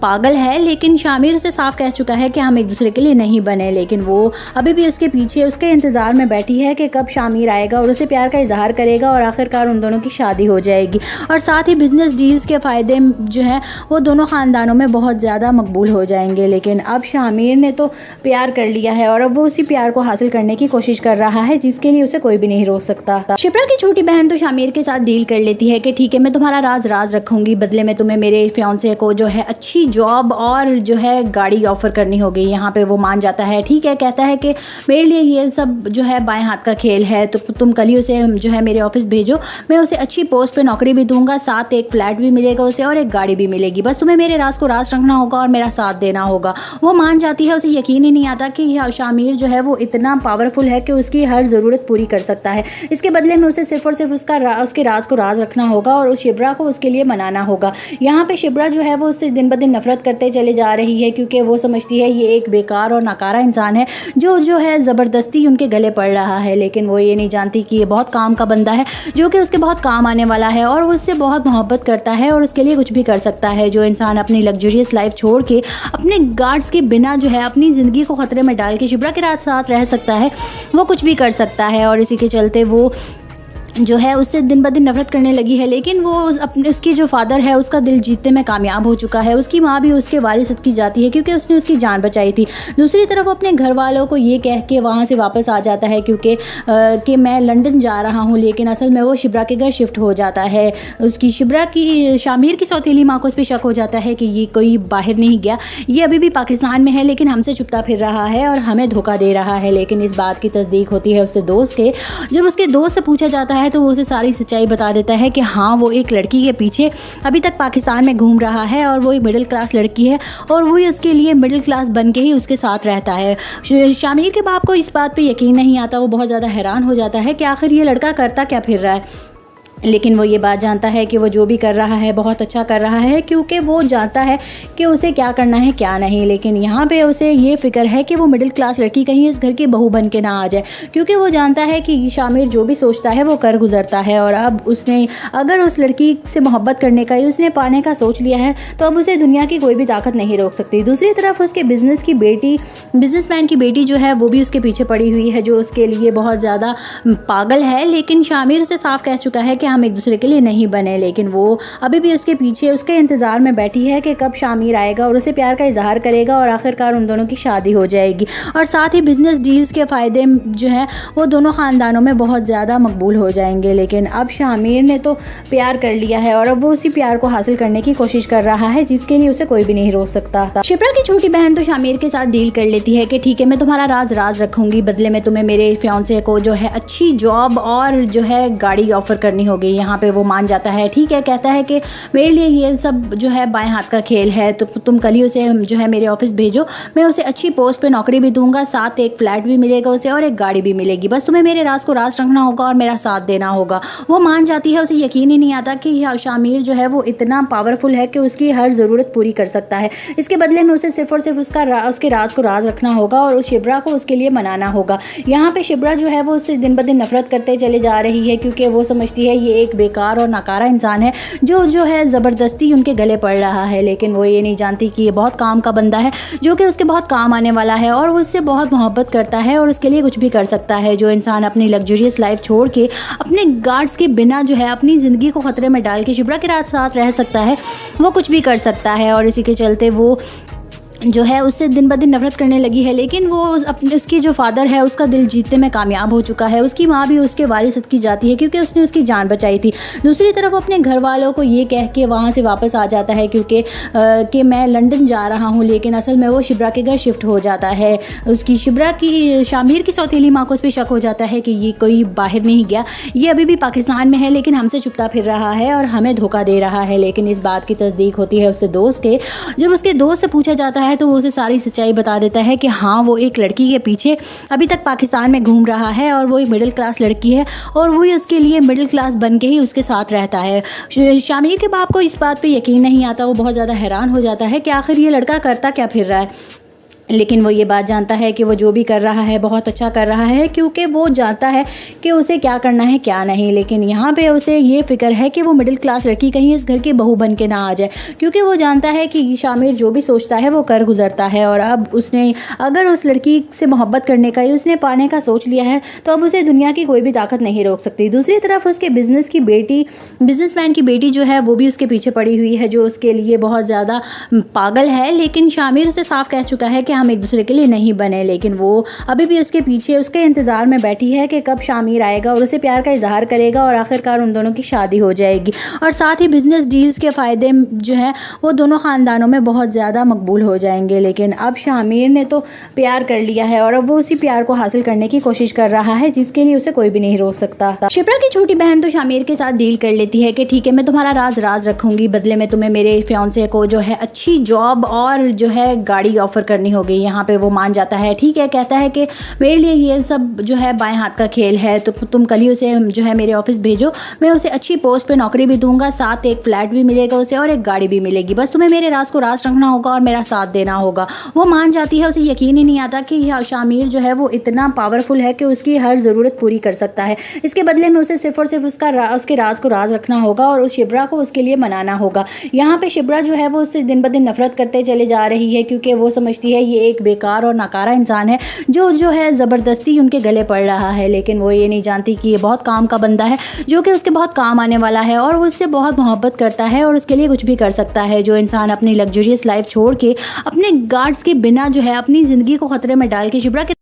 पागल है। लेकिन शामिर उसे साफ कह चुका है कि हम एक दूसरे के लिए नहीं बने, लेकिन वो अभी भी उसके पीछे उसके इंतज़ार में बैठी है कि कब शामिर आएगा और उसे प्यार का इजहार करेगा और आखिरकार उन दोनों की शादी हो जाएगी। और साथ ही बिजनेस डील्स के फ़ायदे जो हैं वो दोनों ख़ानदानों में बहुत ज़्यादा मकबूल हो जाएंगे। लेकिन अब शामिर ने तो प्यार कर लिया है और अब वो उसी प्यार को हासिल करने की कोशिश कर रहा है जिसके लिए उसे कोई भी नहीं रोक सकता था। शिप्रा की छोटी बहन तो शामिर के साथ डील कर लेती है कि ठीक है मैं तुम्हारा राज रखूँगी, बदले में तुम्हें मेरे फियांसे को जो है अच्छी जॉब और जो है गाड़ी ऑफ़र करनी होगी। यहाँ पे वो मान जाता है, ठीक है, कहता है कि मेरे लिए ये सब जो है बाएं हाथ का खेल है, तो तुम कल ही उसे जो है मेरे ऑफिस भेजो, मैं उसे अच्छी पोस्ट पे नौकरी भी दूंगा, साथ एक फ्लैट भी मिलेगा उसे और एक गाड़ी भी मिलेगी, बस तुम्हें मेरे राज को राज रखना होगा और मेरा साथ देना होगा। वो मान जाती है, उसे यकीन ही नहीं आता कि शामिर जो है वो इतना पावरफुल है कि उसकी हर ज़रूरत पूरी कर सकता है। इसके बदले में उसे सिर्फ और सिर्फ उसके राज को राज रखना होगा और उस शिब्रा को उसके लिए मनाना होगा। यहाँ पे शिब्रा जो है वो उससे दिन ब दिन नफरत करते चले जा रही है क्योंकि वो समझती है ये एक बेकार और नाकारा इंसान है जो है ज़बरदस्ती उनके गले पड़ रहा है, लेकिन वो ये नहीं जानती कि ये बहुत काम का बंदा है जो कि उसके बहुत काम आने वाला है और वो उससे बहुत मोहब्बत करता है और उसके लिए कुछ भी कर सकता है। जो इंसान अपनी लग्जरियस लाइफ छोड़ के अपने गार्ड्स के बिना जो है अपनी ज़िंदगी को ख़तरे में डाल के शिप्रा के साथ रह सकता है, वो कुछ भी कर सकता है। और इसी के चलते वो जो है उससे दिन ब दिन नफरत करने लगी है, लेकिन वो अपने उसकी जो फादर है उसका दिल जीतने में कामयाब हो चुका है। उसकी माँ भी उसके वारिसत की जाती है क्योंकि उसने उसकी जान बचाई थी। दूसरी तरफ वो अपने घर वालों को ये कह के वहाँ से वापस आ जाता है क्योंकि कि मैं लंदन जा रहा हूँ, लेकिन असल में वो शिप्रा के घर शिफ्ट हो जाता है। उसकी शिप्रा की शामिर की सौतेली माँ को उस पर शक हो जाता है कि ये कोई बाहर नहीं गया, ये अभी भी पाकिस्तान में है लेकिन हमसे छुपता फिर रहा है और हमें धोखा दे रहा है। लेकिन इस बात की तस्दीक होती है उसके दोस्त के। जब उसके दोस्त से पूछा जाता है तो वो उसे सारी सच्चाई बता देता है कि हाँ वो एक लड़की के पीछे अभी तक पाकिस्तान में घूम रहा है और वो एक मिडिल क्लास लड़की है और वही उसके लिए मिडिल क्लास बन के ही उसके साथ रहता है। शामिर के बाप को इस बात पे यकीन नहीं आता, वो बहुत ज़्यादा हैरान हो जाता है कि आखिर ये लड़का करता क्या फिर रहा है। लेकिन वो ये बात जानता है कि वो जो भी कर रहा है बहुत अच्छा कर रहा है क्योंकि वो जानता है कि उसे क्या करना है क्या नहीं। लेकिन यहाँ पे उसे ये फ़िक्र है कि वो मिडिल क्लास लड़की कहीं इस घर की बहू बन के ना आ जाए, क्योंकि वो जानता है कि शामिर जो भी सोचता है वो कर गुजरता है। और अब उसने अगर उस लड़की से मोहब्बत करने का उसने पाने का सोच लिया है तो अब उसे दुनिया की कोई भी ताकत नहीं रोक सकती। दूसरी तरफ उसके बिजनेसमैन की बेटी जो है वो भी उसके पीछे पड़ी हुई है, जो उसके लिए बहुत ज़्यादा पागल है। लेकिन शामिर उसे साफ कह चुका है कि हम एक दूसरे के लिए नहीं बने, लेकिन वो अभी भी उसके पीछे उसके इंतज़ार में बैठी है कि कब शामिर आएगा और उसे प्यार का इजहार करेगा और आखिरकार उन दोनों की शादी हो जाएगी। और साथ ही बिजनेस डील्स के फ़ायदे जो हैं वो दोनों ख़ानदानों में बहुत ज़्यादा मकबूल हो जाएंगे। लेकिन अब शामिर ने तो प्यार कर लिया है और अब वो उसी प्यार को हासिल करने की कोशिश कर रहा है जिसके लिए उसे कोई भी नहीं रोक सकता था। शिप्रा की छोटी बहन तो शामिर के साथ डील कर लेती है कि ठीक है मैं तुम्हारा राज रखूँगी, बदले में तुम्हें मेरे फियांसे को जो है अच्छी जॉब और जो है गाड़ी ऑफ़र करनी होगी। यहाँ पे वो मान जाता है, ठीक है, कहता है कि मेरे लिए ये सब जो है बाएं हाथ का खेल है, तो तुम कल ही उसे जो है मेरे ऑफिस भेजो, मैं उसे अच्छी पोस्ट पे नौकरी भी दूंगा, साथ एक फ्लैट भी मिलेगा उसे और एक गाड़ी भी मिलेगी, बस तुम्हें मेरे राज को राज रखना होगा और मेरा साथ देना होगा। वो मान जाती है, उसे यकीन ही नहीं आता कि शामिर जो है वो इतना पावरफुल है कि उसकी हर ज़रूरत पूरी कर सकता है। इसके बदले में उसे सिर्फ और सिर्फ उसके राज को राज रखना होगा और उस शिप्रा को उसके लिए मनाना होगा। यहाँ पे शिप्रा जो है वो उससे दिन ब दिन नफरत करते चले जा रही है क्योंकि वो समझती है ये एक बेकार और नाकारा इंसान है जो है ज़बरदस्ती उनके गले पड़ रहा है। लेकिन वो ये नहीं जानती कि ये बहुत काम का बंदा है जो कि उसके बहुत काम आने वाला है और वो उससे बहुत मोहब्बत करता है और उसके लिए कुछ भी कर सकता है। जो इंसान अपनी लग्जरियस लाइफ छोड़ के अपने गार्ड्स के बिना जो है अपनी ज़िंदगी को ख़तरे में डाल के शिप्रा के साथ रह सकता है, वो कुछ भी कर सकता है। और इसी के चलते वो जो है उससे दिन ब दिन नफरत करने लगी है, लेकिन वो उसकी जो फादर है उसका दिल जीतने में कामयाब हो चुका है। उसकी माँ भी उसके वारिसत की जाती है क्योंकि उसने उसकी जान बचाई थी। दूसरी तरफ अपने घर वालों को ये कह के वहाँ से वापस आ जाता है क्योंकि कि मैं लंदन जा रहा हूँ, लेकिन असल में वो शिप्रा के घर शिफ्ट हो जाता है। उसकी शामिर की सौतेली माँ को उस पर शक हो जाता है कि ये कोई बाहर नहीं गया, ये अभी भी पाकिस्तान में है लेकिन हमसे छुपता फिर रहा है और हमें धोखा दे रहा है। लेकिन इस बात की तस्दीक होती है उसके दोस्त के। जब उसके दोस्त से पूछा जाता है तो वो उसे सारी सच्चाई बता देता है कि हाँ वो एक लड़की के पीछे अभी तक पाकिस्तान में घूम रहा है और वो एक मिडिल क्लास लड़की है और वही उसके लिए मिडिल क्लास बन के ही उसके साथ रहता है। शामिर के बाप को इस बात पे यकीन नहीं आता, वो बहुत ज़्यादा हैरान हो जाता है कि आखिर ये लड़का करता क्या फिर रहा है। लेकिन वो ये बात जानता है कि वो जो भी कर रहा है बहुत अच्छा कर रहा है क्योंकि वो जानता है कि उसे क्या करना है क्या नहीं। लेकिन यहाँ पे उसे ये फ़िक्र है कि वो मिडिल क्लास लड़की कहीं इस घर की बहू बन के ना आ जाए, क्योंकि वो जानता है कि शामिर जो भी सोचता है वो कर गुजरता है। और अब उसने अगर उस लड़की से मोहब्बत करने का उसने पाने का सोच लिया है तो अब उसे दुनिया की कोई भी ताकत नहीं रोक सकती। दूसरी तरफ उसके बिजनेसमैन की बेटी जो है वो भी उसके पीछे पड़ी हुई है, जो उसके लिए बहुत ज़्यादा पागल है। लेकिन शामिर उसे साफ कह चुका है कि हम एक दूसरे के लिए नहीं बने, लेकिन वो अभी भी उसके पीछे उसके इंतज़ार में बैठी है कि कब शामिर आएगा और उसे प्यार का इजहार करेगा और आखिरकार उन दोनों की शादी हो जाएगी। और साथ ही बिजनेस डील्स के फ़ायदे जो हैं वो दोनों ख़ानदानों में बहुत ज़्यादा मकबूल हो जाएंगे। लेकिन अब शामिर ने तो प्यार कर लिया है और अब वो उसी प्यार को हासिल करने की कोशिश कर रहा है जिसके लिए उसे कोई भी नहीं रोक सकता। शिप्रा की छोटी बहन तो शामिर के साथ डील कर लेती है कि ठीक है मैं तुम्हारा राज रखूँगी, बदले में तुम्हें मेरे फियांसे को जो है अच्छी जॉब और जो है गाड़ी ऑफ़र करनी होगी। हो गई। यहाँ पे वो मान जाता है, ठीक है, कहता है कि मेरे लिए ये सब जो है बाएं हाथ का खेल है, तो तुम कल ही उसे जो है मेरे ऑफिस भेजो, मैं उसे अच्छी पोस्ट पे नौकरी भी दूंगा, साथ एक फ्लैट भी मिलेगा उसे और एक गाड़ी भी मिलेगी, बस तुम्हें मेरे राज को राज रखना होगा और मेरा साथ देना होगा। वो मान जाती है। उसे यकीन ही नहीं आता कि शामिर जो है वो इतना पावरफुल है कि उसकी हर ज़रूरत पूरी कर सकता है। इसके बदले में उसे सिर्फ और सिर्फ उसके राज को राज रखना होगा और उस शिब्रा को उसके लिए मनाना होगा। यहाँ पे शिब्रा जो है वो उससे दिन ब दिन नफरत करते चले जा रही है, क्योंकि वो समझती है ये एक बेकार और नाकारा इंसान है जो है ज़बरदस्ती उनके गले पड़ रहा है। लेकिन वो ये नहीं जानती कि ये बहुत काम का बंदा है, जो कि उसके बहुत काम आने वाला है और वो उससे बहुत मोहब्बत करता है और उसके लिए कुछ भी कर सकता है। जो इंसान अपनी लग्जरियस लाइफ छोड़ के अपने गार्ड्स के बिना जो है अपनी ज़िंदगी को ख़तरे में डाल के शिब्रा के